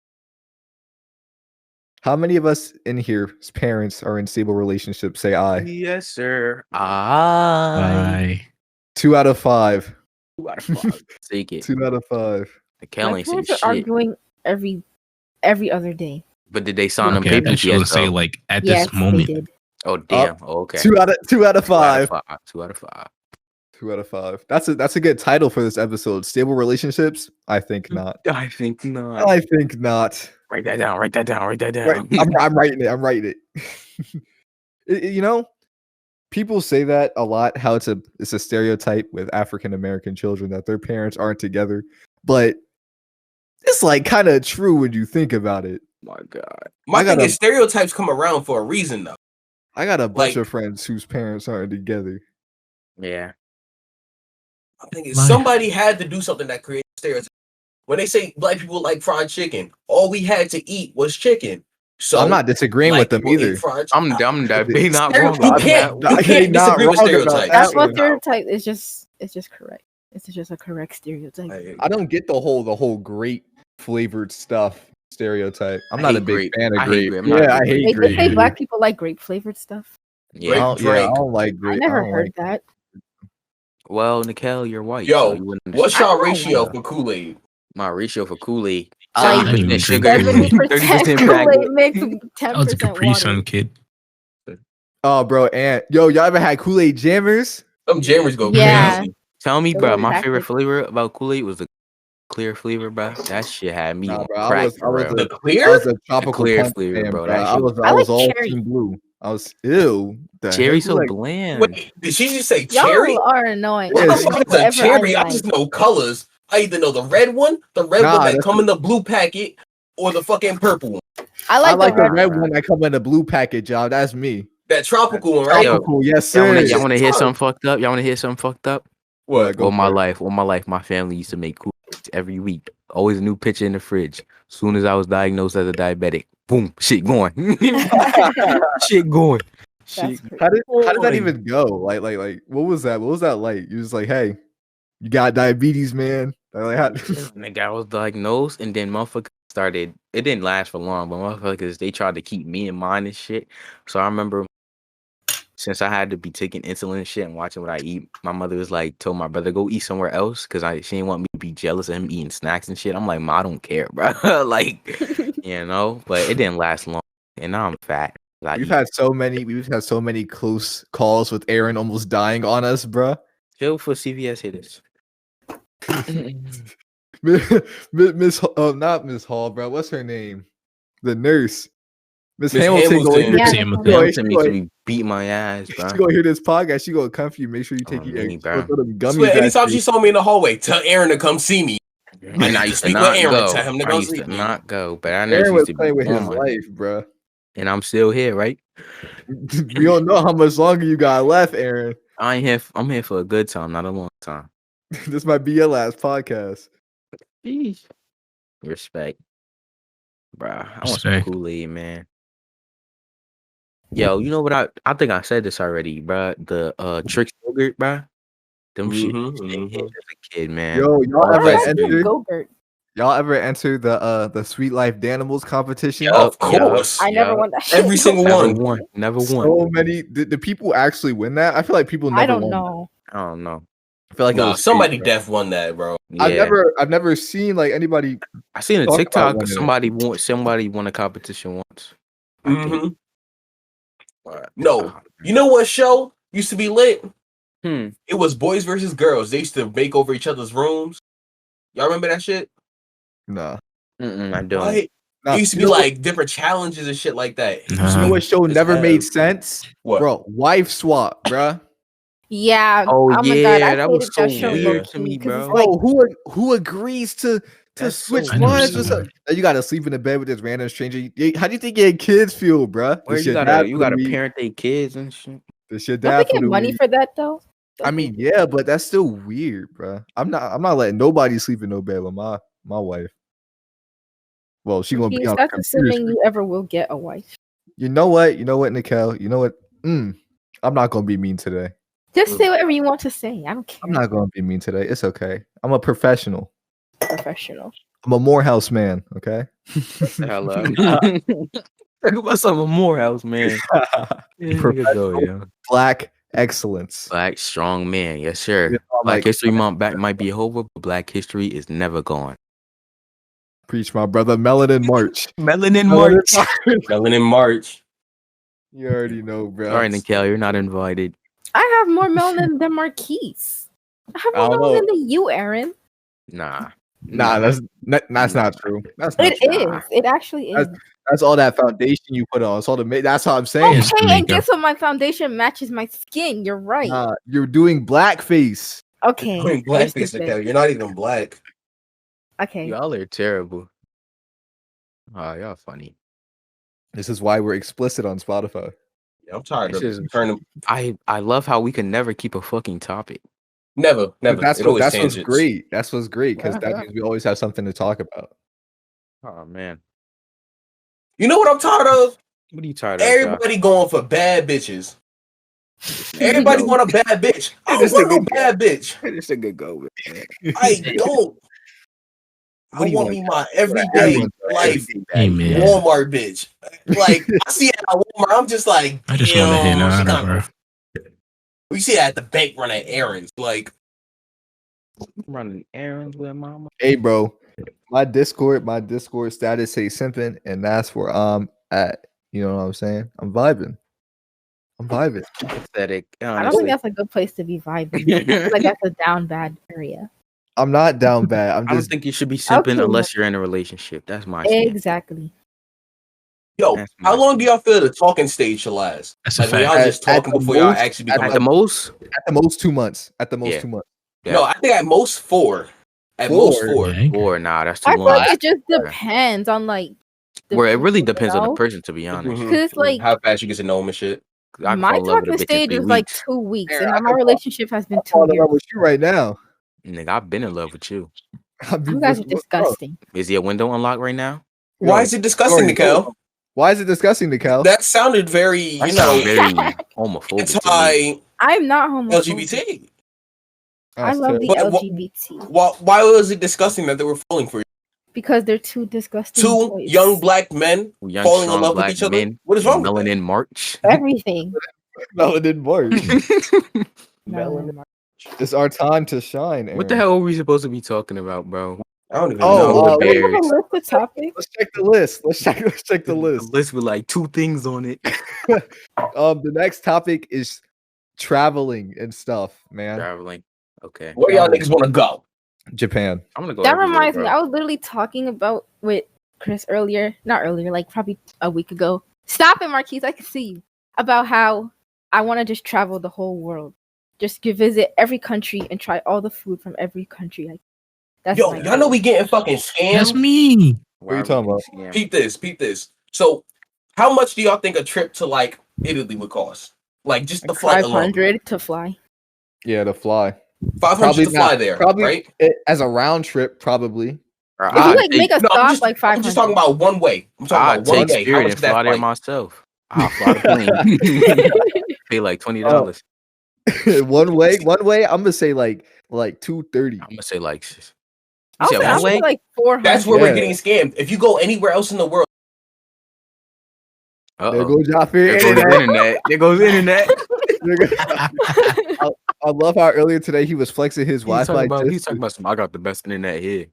How many of us in here's parents are in stable relationships? Say I. Yes, sir. Bye. 2 out of 5. Take it. 2 out of 5. The Cal My ain't say parents are shit. arguing every other day. But did they sign them Okay, I papers thought you were yet? gonna say though? like at Yes, this moment. they did. Oh damn. Oh, okay. 2 out of 5. 2 out of 5. 2 out of 5. 2 out of 5. That's a good title for this episode. Stable relationships? I think not. I think not. I think not. Write that down. Write that down. Write that down. Right. I'm writing it. I'm writing it. You know, people say that a lot. How it's a stereotype with African American children that their parents aren't together, but it's like kind of true when you think about it. My God. My I thing gotta- is stereotypes come around for a reason though. I got a bunch Like- of friends whose parents aren't together. Yeah. I think is Life. somebody had to do something that created stereotypes. When they say black people like fried chicken, all we had to eat was chicken. So I'm not disagreeing black with them people eat either. fried I'm they not wrong You about can't- that. you can't not disagree with wrong about stereotypes. that That's what one. stereotype is. Just correct. It's just a correct stereotype. I don't get the whole grape flavored stuff stereotype. I'm not a hate big grape. fan of I hate grape. grape. I'm not a Yeah, I big hate Wait, they say grape. black people like grape flavored stuff. Yeah. I don't like I grape. never don't heard like- that. Well, Nikel, you're white. Yo, so you wouldn't What's understand. your I don't ratio know. for Kool-Aid? My ratio for Kool-Aid? Like, 70% sugar, 70% 30% Kool-Aid packet. mixed That was a 10% Capri water. Sun kid. Oh, bro, and y'all ever had Kool-Aid jammers? Them jammers go Yeah. crazy. Tell me, The bro. little My favorite packet. flavor about Kool-Aid was the clear flavor, bro. That shit had me Nah, on bro. crack. I was The I clear? was a tropical clear punch flavor, fan, bro. bro. That shit was I I was like all cherry. team blue. I was ew. The cherry heck? so Like, bland. Wait, did she just say cherry? Y'all are annoying. What Yeah, the she- fuck is a Whatever cherry? I like. just know colors. I either know the red one Nah, that that's come in the blue packet, or the fucking purple one. I I like, like the red. red one that come in the blue package, y'all. That's me. That tropical one, right? Yo, Tropical, yes, Y'all wanna, sir. y'all wanna hear Fuck. something fucked up? Y'all wanna hear something fucked up? What? Go All my for it. life, my family used to make Kool-Aids every week. Always a new picture in the fridge. Soon as I was diagnosed as a diabetic, boom, shit going. Shit going. That's Shit. crazy. How did that Boy. even go? Like, what was that? What was that like? You was like, hey, you got diabetes, man. Like, how- Nigga, I was diagnosed, and then motherfuckers started. It didn't last for long, but motherfuckers they tried to keep me in mind and shit. So I remember, since I had to be taking insulin and shit and watching what I eat, my mother was like, told my brother go eat somewhere else because she didn't want me to be jealous of him eating snacks and shit. I'm like, Ma, I don't care, bro. Like, you know. But it didn't last long, and now I'm fat. we've had so many close calls with Aaron almost dying on us, bruh. chill for CVS hitters. Miss, not Miss Hall, bro. What's her name? The nurse, Miss Miss Hamilton. Go Hamilton. hear, Yeah, Hamilton. Yo, Hamilton makes me beat my ass, she bro. gonna hear this podcast. She gonna come for you. Make sure you take Oh, your me, bro. throw them I gummies. swear, at anytime you. she saw me in the hallway, tell Aaron to come see me. And I used to Speak with not Aaron, go. tell him to I go used see to me. not go, but I Aaron know was used to be playing with his on my life, bro. and I'm still here, right? We don't know how much longer you got left, Aaron. I ain't here. I'm here for a good time, not a long time. This might be your last podcast. Sheesh. Respect, bruh. I want some Respect. Kool-Aid, man. Yo, you know what? I think I said this already, bruh. The Trix yogurt, bruh. Them shit Mhm, shit hit mhm. as a kid, man. Yo, y'all All ever I like residue. enter? Go-Gurt. Y'all ever enter the Sweet Life Danimals competition? Yeah, of course. I never Yup. won that shit. Every single Never one. won. Never won. So many. Did people actually win that? I feel like people never I don't won. know. I don't know. I feel like it Nah, was somebody fake, bro. def won that, bro. Yeah, I've never seen like anybody. I seen a talk about TikTok. winning it. Somebody won a competition once. I think. Mhm. But, No, you know what show used to be lit? Hmm. It was boys versus girls. They used to make over each other's rooms. Y'all remember that shit? Nah. I don't. What? It Nah, used to you be know what- like different challenges and shit like that. It used to You know Nah. what show Just never have- made sense, What? bro? Wife swap, bruh. Yeah. Oh, my God, yeah, I that was hated that so show weird low-key, to me, 'cause it's bro. like, Bro, who agrees to That's switch so I never lines saw with that. some? You gotta sleep in the bed with this random stranger. How do you think your kids feel, bruh? Where This you your gotta dad you for the gotta week. parent their kids and shit. This your don't dad they for get the money week. for that though? I mean, yeah, but that's still weird, bruh. I'm not letting nobody sleep in no bed with my wife. Well, she gonna be on the That's computer assuming screen. you ever will get a wife. You know what, Nikel? You know what? I'm not gonna be mean today. Just say whatever you want to say. I don't care. I'm not gonna be mean today. It's okay. I'm a professional. Professional. I'm a Morehouse man. Okay. Hello. Talk about something Morehouse, man. Professional Yeah. Black excellence. Black strong man, yes, sir. You know, I'm Black like, History Month back might be over, but Black history is never gone. preach, my brother. Melanin March. Melanin Melanin March. Melon in March. You already know, bro. Sorry, Nikel, you're not invited. I have more melanin than Marquise. I have I more don't know. melanin than you, Aaron. Nah. Nah, that's not true. That's not It true. is. It actually is. That's all that foundation you put on. It's all the. That's how I'm saying. Yes, Okay, and Tamika. guess what? My foundation matches my skin. You're right. Nah, you're doing blackface. Okay. Doing you're blackface, stupid. okay? You're not even black. Okay. Y'all are terrible. Oh, y'all funny. This is why we're explicit on Spotify. Yeah, I'm tired This of is- turning. I love how we can never keep a fucking topic. Never. But that's It what always that's what's tangents. great. That's what's great because that means we always have something to talk about. Oh man. You know what I'm tired of? What are you tired of? Josh? Everybody going for bad bitches. Everybody want a bad bitch. I This don't want no nigga- bad bitch. It's a good go, man. I don't. What I do you want want? me my everyday life Hey, man. Walmart bitch. Like I see it at Walmart, I'm just like, I just want to hit damn, she Nana, kinda- bro. We see it at the bank running errands. Like, Running errands with mama. Hey, bro, my Discord status say simping, and that's where I'm at. You know what I'm saying? I'm vibing. Pathetic. I don't think that's a good place to be vibing. I feel like that's a down bad area. I'm not down bad. I'm I don't just think you should be simping Okay. unless you're in a relationship. That's my stance. Exactly. Yo, That's how my long do y'all feel the talking stage should last? That's a Like when fact. y'all just At talking the before y'all most- actually at become. At the most, at the most 2 months. At the most Yeah. 2 months. No, I think at most 4. At most 4. Yeah, or nah, that's too I feel long. like it just Yeah. depends on like. the Where it really people, depends on the know? person, to be honest. Mhm. 'Cause, like, how fast you get to know them and shit. I can My fall in love with a talking bitch in stage 3 is like weeks. 2 weeks, Yeah, and I my can fall- relationship has been I'm 2 falling in years. love with you right now. Nigga, I've been in love with you. You guys are disgusting. Is your window unlocked right now? Why Yo, is it disgusting, Jordan, Nicole? Why is it disgusting, Nicole? That sounded very, That you sounds know, very homophobic to me. anti I'm not homophobic. LGBT. I That's love the terrible. But LGBT Why was it disgusting that they were falling for you? because they're two disgusting 2 boys. young black men Young, falling in strong love with black each other? men. What is wrong with Melanin that? March. Everything. No, it didn't work. Melanin. It's our time to shine. What the Aaron. hell are we supposed to be talking about, bro? I don't even Oh, know. the Do you have a Bears. list of topics? Let's check the list. Let's check the The list. list with like 2 things on it. The next topic is traveling and stuff, man. Traveling. Okay. Where y'all niggas want to go? Japan. I'm gonna go. That everywhere, reminds me, bro. I was literally talking about with Chris earlier, not earlier, like probably a week ago. Stop it, Marquise. I can see you. About how I want to just travel the whole world, just go visit every country and try all the food from every country. Like that's Yo, my y'all know we getting fucking scammed. That's me. What are you talking about? Yeah. Peep this. So, how much do y'all think a trip to like Italy would cost? Like just the flight alone. 500 to fly. Yeah, to fly. 500 Probably to fly not. there, Probably right? As a round trip, probably. Or If you I'd like make a No, stop like I'm just talking 500. about one way. I'm talking I'd about one take way. How Spirit much and is that fly there flight? myself. I'll fly the plane. Pay like $20. one way. I'm gonna say like 230. I'm gonna say like. You I'll said say, one I'll say way? like 400. That's where Yeah. we're getting scammed. If you go anywhere else in the world, There Uh-oh. goes Jaffer. There goes the internet. There goes the internet. I love how earlier today he was flexing his He's Wi-Fi. talking about some. I got the best internet here.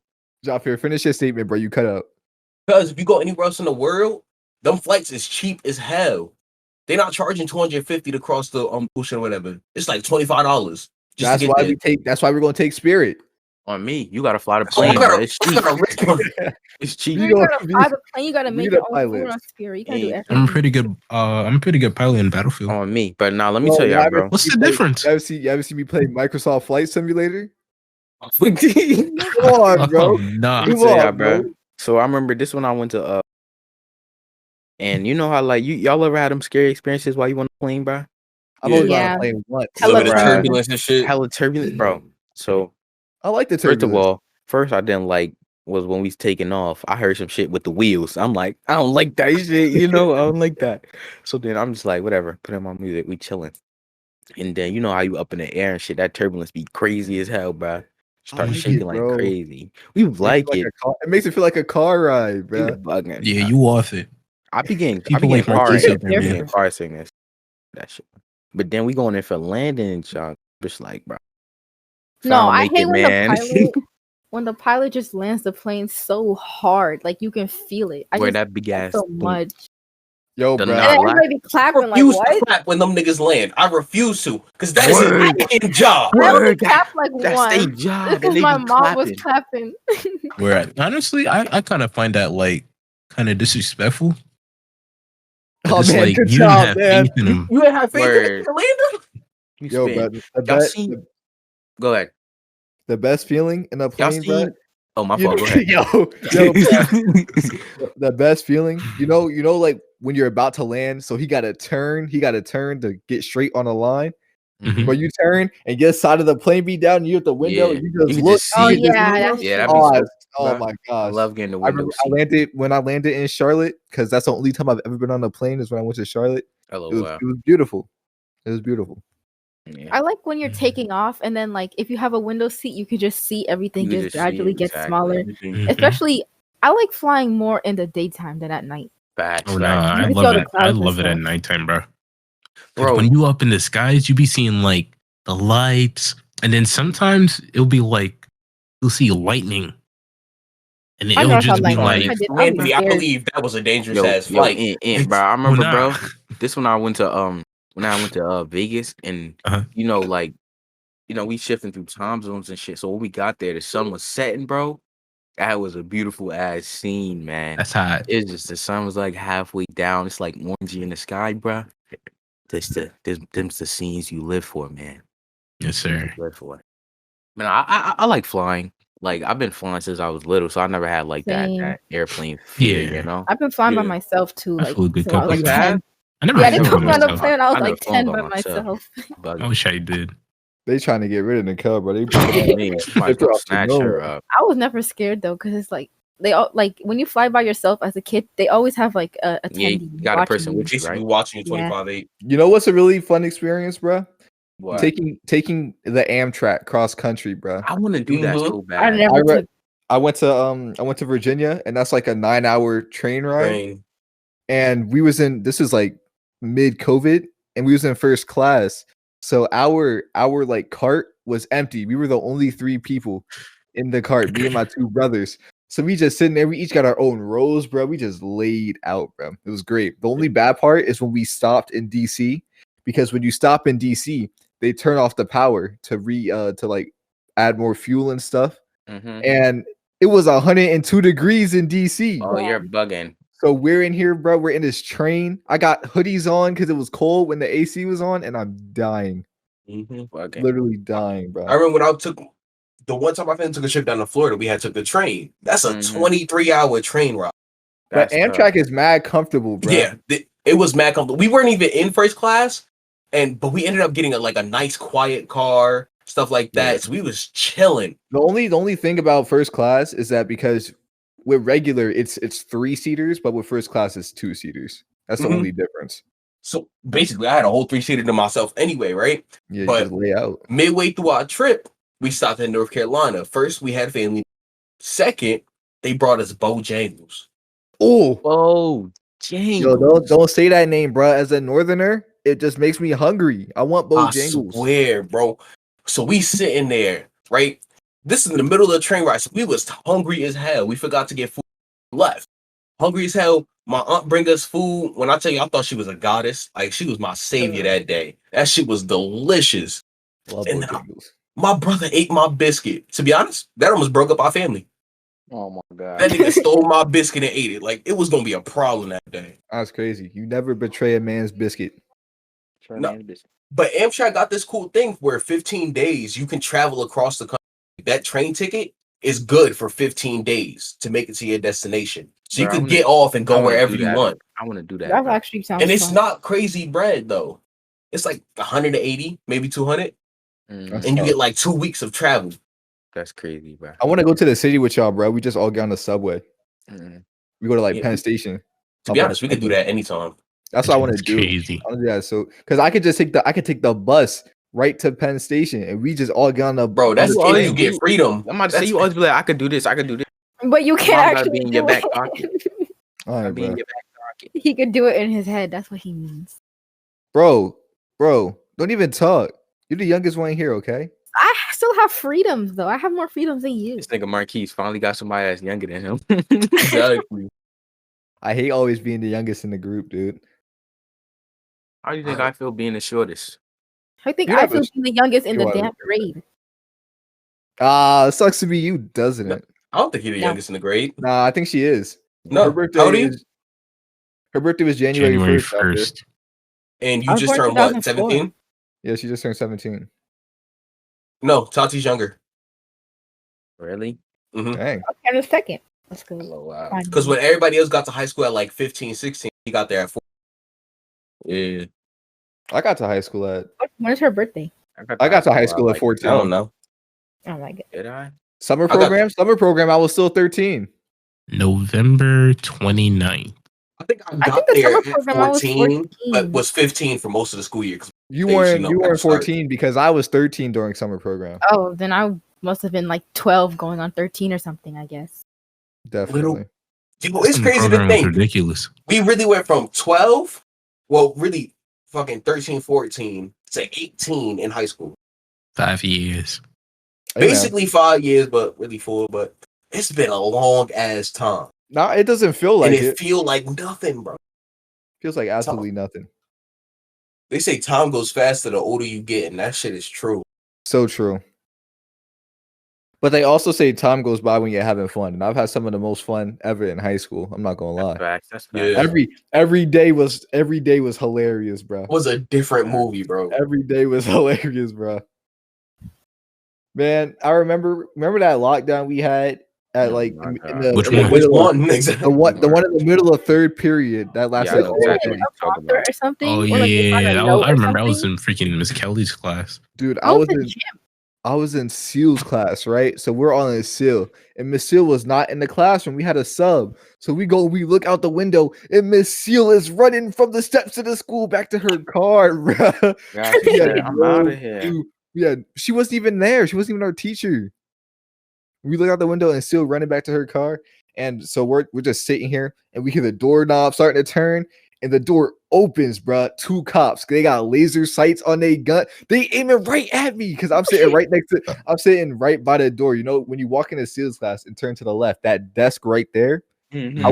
Jaffer, finish your statement, bro. You cut out. because if you go anywhere else in the world, them flights is cheap as hell. They're not charging $250 to cross the ocean or whatever. It's like $25 just That's to get why there. That's why we're gonna take Spirit. On me, you gotta fly the So plane, what bro. kind It's of cheap. It's cheap. You You know, gotta fly the plane. You gotta we make the your own food pilots. on Spirit. You gotta do Hey, everything. I'm a pretty good pilot in Battlefield. On me, but now let me Bro, tell you y'all, haven't bro. What's seen the me play- difference? You ever see me play Microsoft Flight Simulator? Come Come on, bro. Oh, nah. Let me Come tell y'all, on, bro. bro. So I remember this when I went to and you know how like y'all ever had them scary experiences while you on the plane, bro? I've only been on Yeah. a plane once. A little bit of Hella ride. turbulence and shit. Hella turbulence, bro. So I like the first turbulence. of all, I didn't like was when we was taking off. I heard some shit with the wheels. I'm like, I don't like that shit, you know. I don't like that. So then I'm just like, whatever. Put in my music. We chilling. And then you know how you up in the air and shit. That turbulence be crazy as hell, bro. Start like it, shaking like bro. crazy. We like it. It makes it feel like a car ride, You bro. bugging. Yeah, you off it. I be getting People like car Marquise sickness. out there, I be man. getting car sickness. That shit. But then we going in for landing and y'all just like, bro. No, I'ma I make hate it, when man. the pilot just lands the plane so hard, like you can feel it. I Where just that big hate ass so boom. much. Yo, The bro. And Nah, then laugh. everybody be I clapping like refuse to what? clap when them niggas land. I refuse to, because that is Word. a fucking job. I only Word, clap like That's their one. job. Because And they my be mom was clapping. clapping. Where honestly, I kind of find that like kind of disrespectful. Oh It's man, like good you didn't job, have man. faith in them. You ain't have faith in Word. the lander? You Yo, spin. bro. Y'all seen- Go ahead. The best feeling in a Y'all plane, bro. seen? Oh, my You fault. Go know- ahead. yo, the best feeling. You know, like when you're about to land, so he got to turn to get straight on the line. Mhm. But you turn and get side of the plane be down, you at the window, Yeah. and you You just can look. just Oh see. you just yeah, look. that's Yeah, true. that be Oh, so. oh bro. my I gosh. love getting the I window remember I seat. landed when I landed in Charlotte because that's the only time I've ever been on a plane is when I went to Charlotte. Hello, It was beautiful. It was beautiful. Yeah. I like when you're taking off and then like if you have a window seat, you could just see everything You can just just see gradually it, get exactly. smaller. Mhm. Especially I like flying more in the daytime than at night. Facts, Oh facts. nah, I You can love feel the it. I clouds and love it at stuff. nighttime, bro. 'Cause Bro. when you up in the skies, you be seeing like the lights, and then sometimes it'll be like you'll see lightning, and I it'll know it's just not be lightning. like, Randy, I scared. believe that was a dangerous ass Yo, flight. bro. I remember, nah. bro. This when I went to Vegas, and Uh-huh. you know, like we shifting through time zones and shit. So when we got there, the sun was setting, bro. That was a beautiful ass scene, man. That's hot. It's just the sun was like halfway down. It's like orangey in the sky, bro. Them's the scenes you live for, man. Yes, sir. Live for. Man, I like flying. Like I've been flying since I was little, so I never had like Same. that airplane fear, Yeah. you know. I've been flying by Yeah. myself too. I Like, flew a good so I was couple like You have? 10. I never Yeah, I flew didn't by come on a myself. plane. I was I never like flown 10 by by myself. myself. But I wish I did. They trying to get rid of Nicole, bro. They me, They might go dropped snatch the her nose. up. I was never scared though, because it's like they all like when you fly by yourself as a kid, they always have like a Yeah, you attendee got a watching person you. with you, Basically right? watching you Yeah. 25/8. You know what's a really fun experience, bro? What? Taking the Amtrak cross country, bro. I want to do that Mhm. so I bad. never took. I went to Virginia, and that's like a 9-hour train ride. Train. And we was in this is like mid COVID, and we was in first class. So our like cart was empty. We were the only 3 people in the cart, me and my 2 brothers. So we just sitting there. We each got our own rows, bro. We just laid out, bro. It was great. The only bad part is when we stopped in DC, because when you stop in DC, they turn off the power to like add more fuel and stuff. Mm-hmm. And it was 102 degrees in DC. Oh, you're bugging. So we're in here, bro. We're in this train. I got hoodies on because it was cold when the AC was on, and I'm dying. Mhm. Bugging. Literally dying, bro. I remember when I took the one time I took a trip down to Florida, we took the train. That's a Mhm. 23-hour train ride. But That's Amtrak tough. is mad comfortable, bro. Yeah, it was mad comfortable. We weren't even in first class, but we ended up getting a nice quiet car, stuff like that. Yeah. So we was chilling. The only thing about first class is that because with regular it's 3-seaters, but with first class it's 2-seaters. That's the Mhm. only difference. So basically, I had a whole 3-seater to myself anyway, right? Yeah, you But- just lay out. Midway through our trip, we stopped in North Carolina. First, we had family. Second, they brought us Bojangles. Oh, Oh, James. yo, don't say that name, bro. As a northerner, it just makes me hungry. I want I Bojangles. swear, bro. So we sitting there, right? This is in the middle of the train ride. So we was hungry as hell. We forgot to get food. Left. Hungry as hell. My aunt bring us food. When I tell you, I thought she was a goddess. Like she was my savior that day. That shit was delicious. Love And Bojangles. My brother ate my biscuit. To be honest, that almost broke up our family. Oh my That god. nigga stole my biscuit and ate it. Like it was gonna be a problem that day. That's crazy. You never betray a man's biscuit. No. But Amtrak got this cool thing where 15 days you can travel across the country. That train ticket is good for 15 days to make it to your destination. So you Bro, I can wanna- get off and I go wanna wherever do you that. want. I want to do that. That bro. actually sounds. And it's fun. not crazy bread though. It's like 180, maybe 200. That's And you tough. get like 2 weeks of travel. That's crazy, bro. I want to go to the city with y'all, bro. We just all get on the subway. Mm. We go to like Yeah. Penn Station. To be Hop on honest, the we could do subway. that anytime. That's what I want to It's do. crazy. I wanna do that. So, because I could just take the bus right to Penn Station, and we just all get on the Bro, that's You if always you get freedom. I'm about to say That's- you always be like, I could do this. I could do this. But you can't Mom gotta actually be in your do back it. pocket. All I'll right, be in bro. your back pocket. He could do it in his head. That's what he means. Bro, don't even talk. You're the youngest one here, okay? I still have freedoms though. I have more freedoms than you. This nigga Marquise finally got somebody that's younger than him. Exactly. I hate always being the youngest in the group, dude. How do you think I feel being the shortest? I think You I have a feel the youngest in you the are the damn grade. It sucks to be you, doesn't No. it? I don't think you're the No. youngest in the grade. Nah, I think she is. No. Her birthday How old are you? is her birthday was January 1st. out there. 1st. And I you was just born in turned what? 2004. 17? Yeah, she just turned 17. No, Tati's younger. Really? Dang. Okay, in a second. Let's go. Oh wow. Fine. Because when everybody else got to high school at like 15, 16, he got there at 4. Yeah. I got to high school at When is her birthday? I got to high school at 14. I don't know. Oh my god. Did I? Summer got- program, I was still 13. November 29th. I think I I got think the there summer at program I was 14, but 14. was 15 for most of the school year. 'cause You They weren't should you know weren't start. 14 because I was 13 during summer program. Oh, then I must have been like 12 going on 13 or something, I guess. Definitely. Yo, it's Summer crazy to program was think. ridiculous. We really went from 12, well, really fucking 13, 14 to 18 in high school. 5 years. Hey, man. Basically 5 years, but really 4. But it's been a long ass time. No, it doesn't feel like And it. it feel like nothing, bro. Feels like absolutely nothing. They say time goes faster the older you get, and that shit is true. So true. But they also say time goes by when you're having fun, and I've had some of the most fun ever in high school. I'm not gonna lie. Facts. That's Yeah. facts. Every day was hilarious, bro. Was a different movie, bro. Every day was hilarious, bro. Man, I remember that lockdown we had at Oh like my in God. the Which in the one? Which middle of- one? Exactly. the one in the middle of third period that Yeah, I lasted know all exactly day. what you're talking about. Or something. Oh or like they find yeah, a I note or remember. I was something. in freaking Miss Kelly's class. Dude, I was in gym. I was in Seal's class, right? So we're all in Seal, and Miss Seal was not in the classroom. We had a sub, so we look out the window, and Miss Seal is running from the steps of the school back to her car, bro. Gosh, She had I'm out drove of here. to- Yeah, she wasn't even there. She wasn't even our teacher. We look out the window and Seal running back to her car, and so we're just sitting here, and we hear the doorknob starting to turn, and the door opens, bro. 2 cops. They got laser sights on their gun. They aiming right at me because I'm sitting right next to. I'm sitting right by the door. You know, when you walk into Seals class and turn to the left, that desk right there. Mhm. I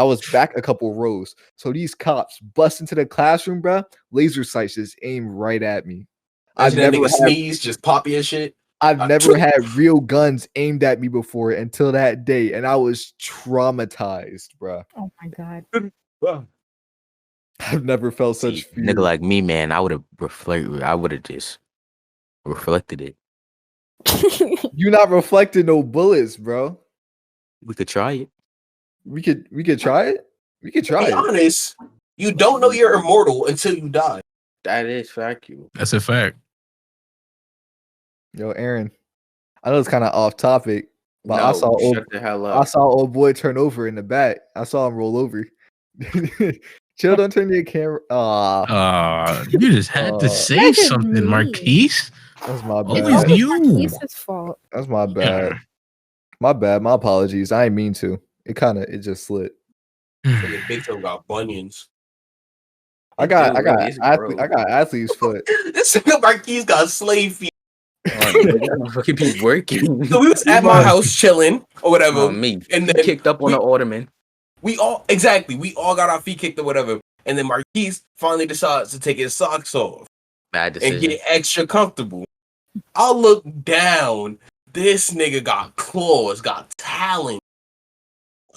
was back a couple rows. So these cops bust into the classroom, bro. Laser sights just aim right at me. I've Imagine that never nigga had sneeze, just pop your shit. I've never had real guns aimed at me before until that day, and I was traumatized, bro. Oh my god. I've never felt See, such fear. nigga like me, man, I would have just reflected it. You not reflecting no bullets, bro. We could try it. We could try it. We could try Be it. honest, you don't know you're immortal until you die. That is factual. That's a fact. Yo, Aaron. I know it's kind of off topic, but I saw shut the hell I up. saw old boy turn over in the back. I saw him roll over. Chill, don't turn your camera. You just had to say That is something, mean. Marquise. That's my Always bad. you. It's his fault. That's my bad. My bad. My apologies. I ain't mean to. It just slid. Nigga, Big Toe got bunions. I got It's gross. athlete's foot. This nigga Marquise got slave feet. Fucking be working. So we was at my house chilling or whatever, On me. and He then kicked up on the orderman. we all got our feet kicked or whatever, and then Marquise finally decides to take his socks off Bad and decision. get extra comfortable. I look down. This nigga got claws, got talent,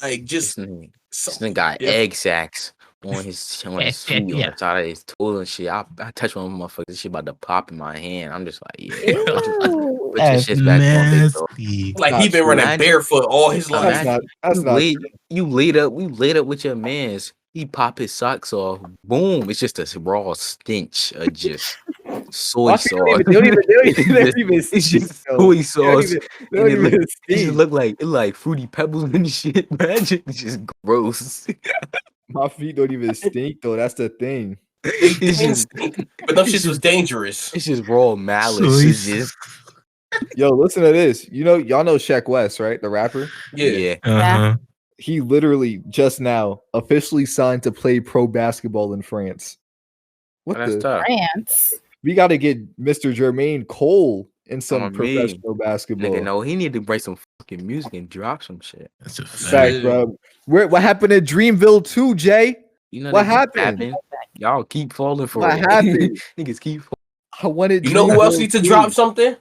like just This nigga something got different. egg sacs on his feet, on the side of his toes and shit. I touch one motherfucker, this shit about to pop in my hand. I'm just like, yeah. Ew. Put your shit back on, big dog. nasty. Like Not he been true. running Imagine- barefoot all his life. That's not You laid up with your mans. He pop his socks off. Boom. It's just a raw stench of just soy My sauce. feet they don't even It's just stink, though. soy They sauce. don't And it even It just stink. look like fruity pebbles and shit, man. It's just gross. My feet don't even stink though. That's the thing. It's just But them shits was dangerous. it's just raw malice. Soy It's just Yo, listen to this. Y'all know Sheck West, right? The rapper. Yeah. Uh-huh. He literally just now officially signed to play pro basketball in France. What that's the? tough. We got to get Mr. Jermaine Cole in some On me. professional basketball. Nigga, no, he need to write some fucking music and drop some shit. That's a Facts, fact. bro. What happened in Dreamville too, Jay? You know What they keep happened? tapping. Y'all keep falling for What it. happened? Niggas keep falling. I wanted. You know who else Dreamville needs to 2. drop something?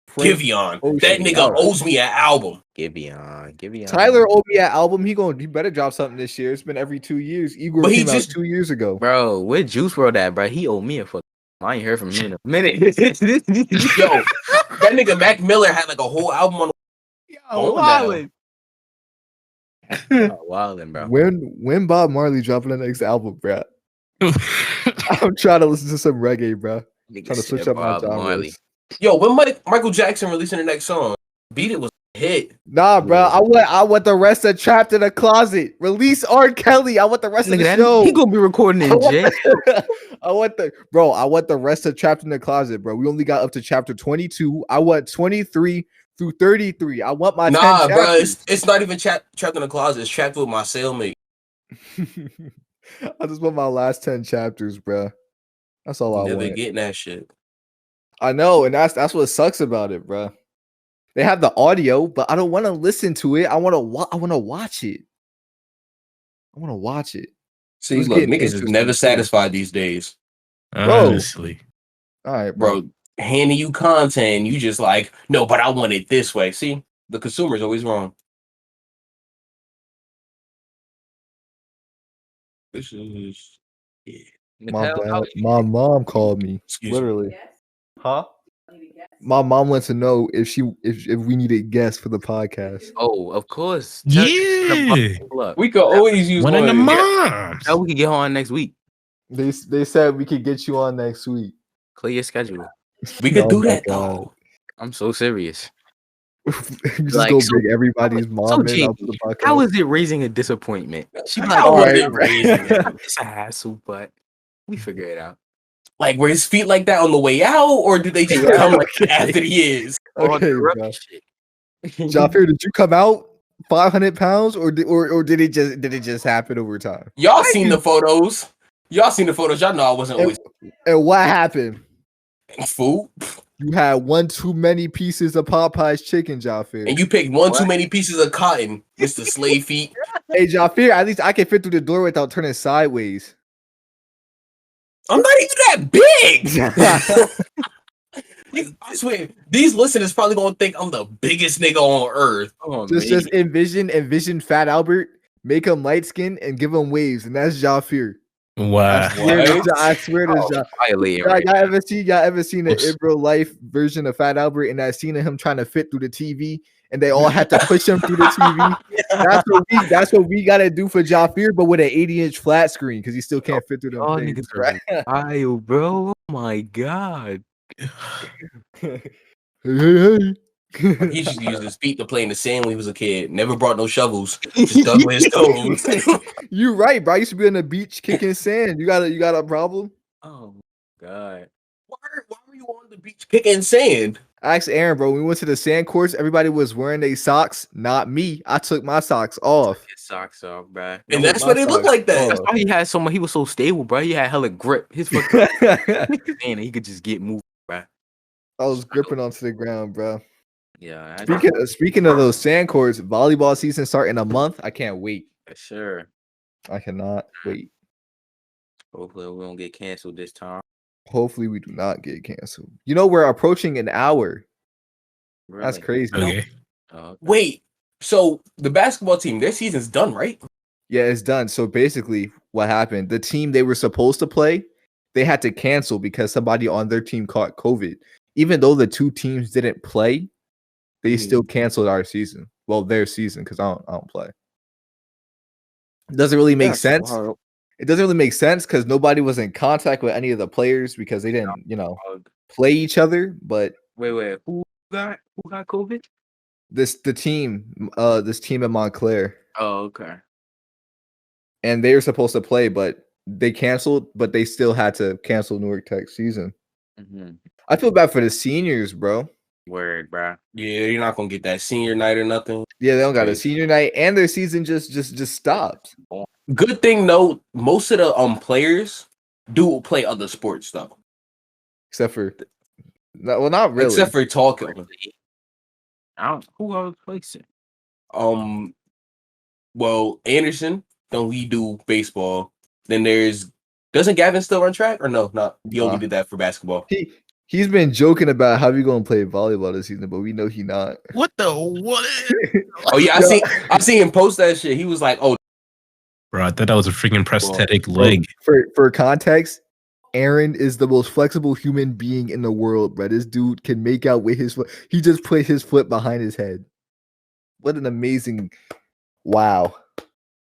Frank Giveon. Ocean. That nigga Alright. owes me an album. Giveon. Tyler owed me an album. He better drop something this year. It's been every 2 years. Igor But he came just- out 2 years ago. Bro, where Juice WRLD at, bro? He owe me a fuck. I ain't heard from him in a minute. Yo, that nigga Mac Miller had like a whole album on. wildin'. Wildin', bro. When Bob Marley dropping the next album, bro? I'm trying to listen to some reggae, bro. Nigga Trying to said switch up my Bob Marley. genres. Yo, when Michael Jackson releasing the next song, Beat It was a hit. Nah, bro. I want the rest of Trapped in a Closet. Release R. Kelly. I want the rest of Nigga, the that, show. he gonna be recording in jail. I want the rest of Trapped in the Closet, bro. We only got up to chapter 22. I want 23 through 33. I want my 10 Nah, bro, chapters. it's not even trapped in the closet. It's trapped with my cellmate. I just want my last 10 chapters, bro. That's all I Never want. getting that shit. I know, and that's what sucks about it, bro. They have the audio, but I don't want to listen to it. I want to watch it. I want to watch it. See, It's look, getting niggas is interesting, never too. satisfied these days. Honestly. All right, bro. Bro, handing you content. You just like, no, but I want it this way. See, the consumer is always wrong. This is My bad. My mom called me. Excuse me. Literally. Huh? My mom wants to know if we needed guests for the podcast. Oh, of course. Yeah. Look, We could always use One of the yeah. moms. how we can get her on next week. They said we could get you on next week. Clear your schedule. We could Oh do my that God. though. I'm so serious. You just Like, go so- bring everybody's mom so in Jamie, out to the podcast. How is it raising a disappointment? She be like, How oh, is it raising it? it's a hassle, but we figure it out. Like, were his feet like that on the way out, or did they just come like after the years? Okay, Or bro. shit. Jafir, did you come out 500 pounds or did it just happen over time? Y'all seen the photos. Y'all seen the photos. Y'all know I wasn't always And what happened? food. You had one too many pieces of Popeye's chicken, Jafir. And you picked one too What? many pieces of cotton, Mr. Slave Feet. Hey, Jafir, at least I can fit through the door without turning sideways. I'm not even that big. I swear, these listeners probably gonna think I'm the biggest nigga on earth. Oh, just envision Fat Albert, make him light skinned and give him waves, and that's Jafir. Wow. I swear to Jafir. violating. Y'all ever seen the Ibro Life version of Fat Albert and that scene of him trying to fit through the TV and they all had to push him through the TV? That's what we gotta do for Jafir, but with an 80-inch flat screen because he still can't fit through them Oh, things, niggas right? are bro. Oh my god. Hey, hey. He just used his feet to play in the sand when he was a kid. Never brought no shovels. Just dug with his toes. You right, bro. I used to be on the beach kicking sand. You got a problem? Oh my god. Why were you on the beach kicking sand? I asked Aaron, bro. When we went to the sand courts, everybody was wearing their socks. Not me. I took my socks off. His socks off, bro. And that's why they look like that. That's why he had so much. He was so stable, bro. He had hella grip. His fucking I man, he could just get moved, bro. was gripping onto the ground, bro. Yeah, Speaking of those sand courts, volleyball season start in a month. I can't wait. sure. I cannot wait. Hopefully, we don't get canceled this time. Hopefully, we do not get canceled. You know, we're approaching an hour. That's Really. crazy. Okay. Oh, okay. Wait, so the basketball team, their season's done, right? Yeah, it's done. So basically, what happened? The team they were supposed to play, they had to cancel because somebody on their team caught COVID. Even though the two teams didn't play, they still canceled our season. Well, their season because I don't play. It doesn't really make sense. It doesn't really make sense because nobody was in contact with any of the players because they didn't, play each other. But Wait. Who got COVID? this team in Montclair, Oh, okay. and they were supposed to play, but they canceled. But they still had to cancel Newark Tech season. Mm-hmm. I feel bad for the seniors, bro. Word, bro. Yeah, you're not gonna get that senior night or nothing. Yeah, they don't got a Crazy. senior night, and their season just stopped. Good thing though, most of the players do play other sports though. Except for, well, not really. Except for talking. I don't. Who else plays it? Well, Anderson, don't he do baseball? Then doesn't Gavin still run track or no? Not he only Nah. did that for basketball. He's been joking about how we gonna play volleyball this season, but we know he not. What the what? Oh yeah, I seen him post that shit. He was like, "Oh, Bro, I thought that was a freaking prosthetic Bro, leg. For context, Aaron is the most flexible human being in the world, bro. This dude can make out with his foot. He just put his foot behind his head. What an amazing! Wow,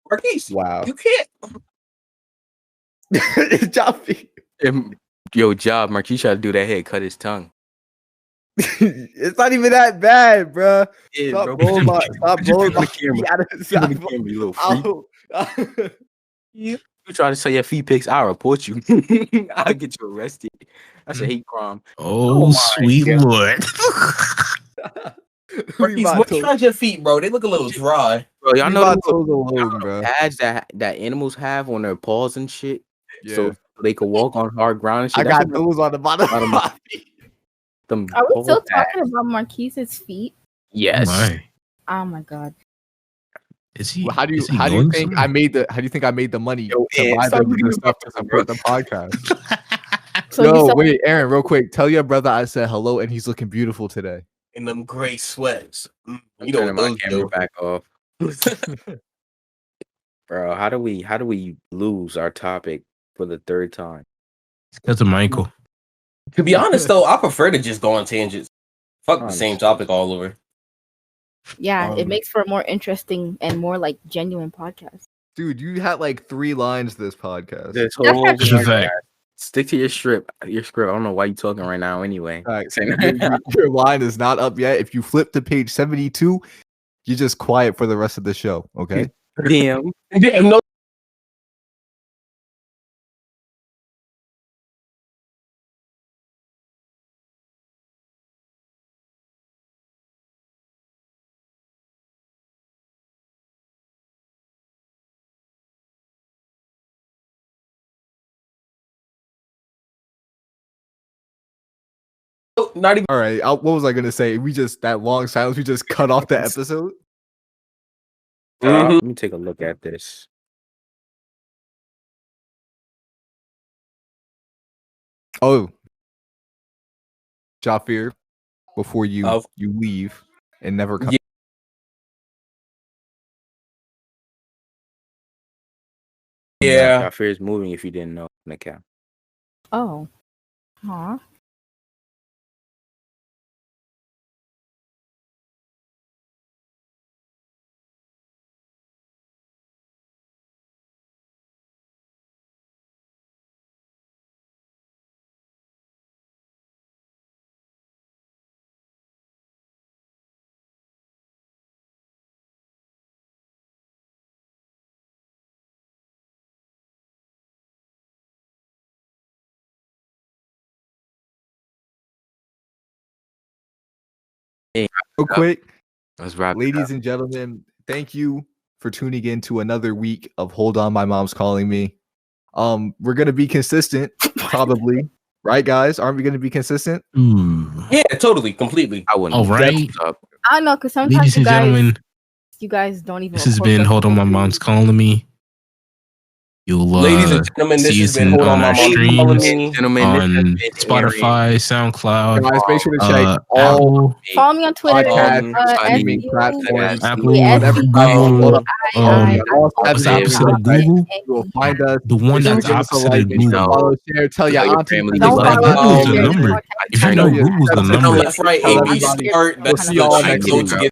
Marquise, wow. you can't." Joffy. Yo, job, Mark. You try to do that head, cut his tongue. It's not even that bad, bro. Yeah, Stop blowing my camera. out of Put it on the camera, you little freak. You try to sell your feet pics, I'll report you. I'll get you arrested. That's a hate crime. Oh, my sweet God. Lord. Marquise, moisturize your feet, bro. They look a little dry. Bro, y'all know the alone, bro. pads that animals have on their paws and shit, so they can walk on hard ground and shit. I That's got what those on the bottom of my feet. them Are we paw still pads- talking about Marquise's feet? Yes. My. Oh my god. Is he? Well, how do you is he think going I made the money Yo, to Ed, buy stop the looking stuff at to support the podcast? somewhere? So you Yo, saw wait, Aaron, real quick. Tell your brother I said hello and he's looking beautiful today. In them gray sweats. I'm You know turning what my those camera do. back off. Bro, how do we lose our topic for the third time? Because of Michael. To be honest, though, I prefer to just go on tangents. Fuck the same Honestly. topic all over. yeah, it Um, makes for a more interesting and more like genuine podcast. Dude, you had like 3 lines this podcast. This That's whole actually Just a fact. stick to your script. Your script. I don't know why you talking right now. Anyway, All right, so your line is not up yet. If you flip to page 72, you're just quiet for the rest of the show. Okay. damn. Damn, no. Not even. All right. What was I gonna say? We just that long silence. We just cut off the episode. Mhm. Let me take a look at this. Oh, Jafir, before you Of- you leave and never come. Yeah. Yeah. Jafir is moving. If you didn't know, Nika. Oh, huh. Real quick, Let's wrap. ladies and gentlemen, thank you for tuning in to another week of Hold On, My Mom's Calling Me. We're gonna be consistent, probably, right, guys? Aren't we gonna be consistent? Ooh. Yeah, totally, completely. I wouldn't. All right. Up. I don't know because sometimes Ladies and gentlemen, you guys don't even. this has record been the Hold On, My whole Mom's thing. Calling Me. You'll Ladies and gentlemen, this see has us been in, Hold on My our Mom's Calling streams, Me. Gentlemen, on this has been Spotify, SoundCloud, Guys, make sure to check all Apple, Follow me on Twitter. podcast streaming SU, platforms. Apple, SU, Google, all what's the episodes. opposite of Google? You will find us. The one Make sure that's to give us a opposite like, of make sure to Google. follow, share, tell your your auntie. family Don't Like, follow Google's the share the number. podcast. If you I know know, yeah. Google's the Tell Tell number. left, right, Tell A, B, everybody. start. That's We'll see y'all the cheat next code week. to get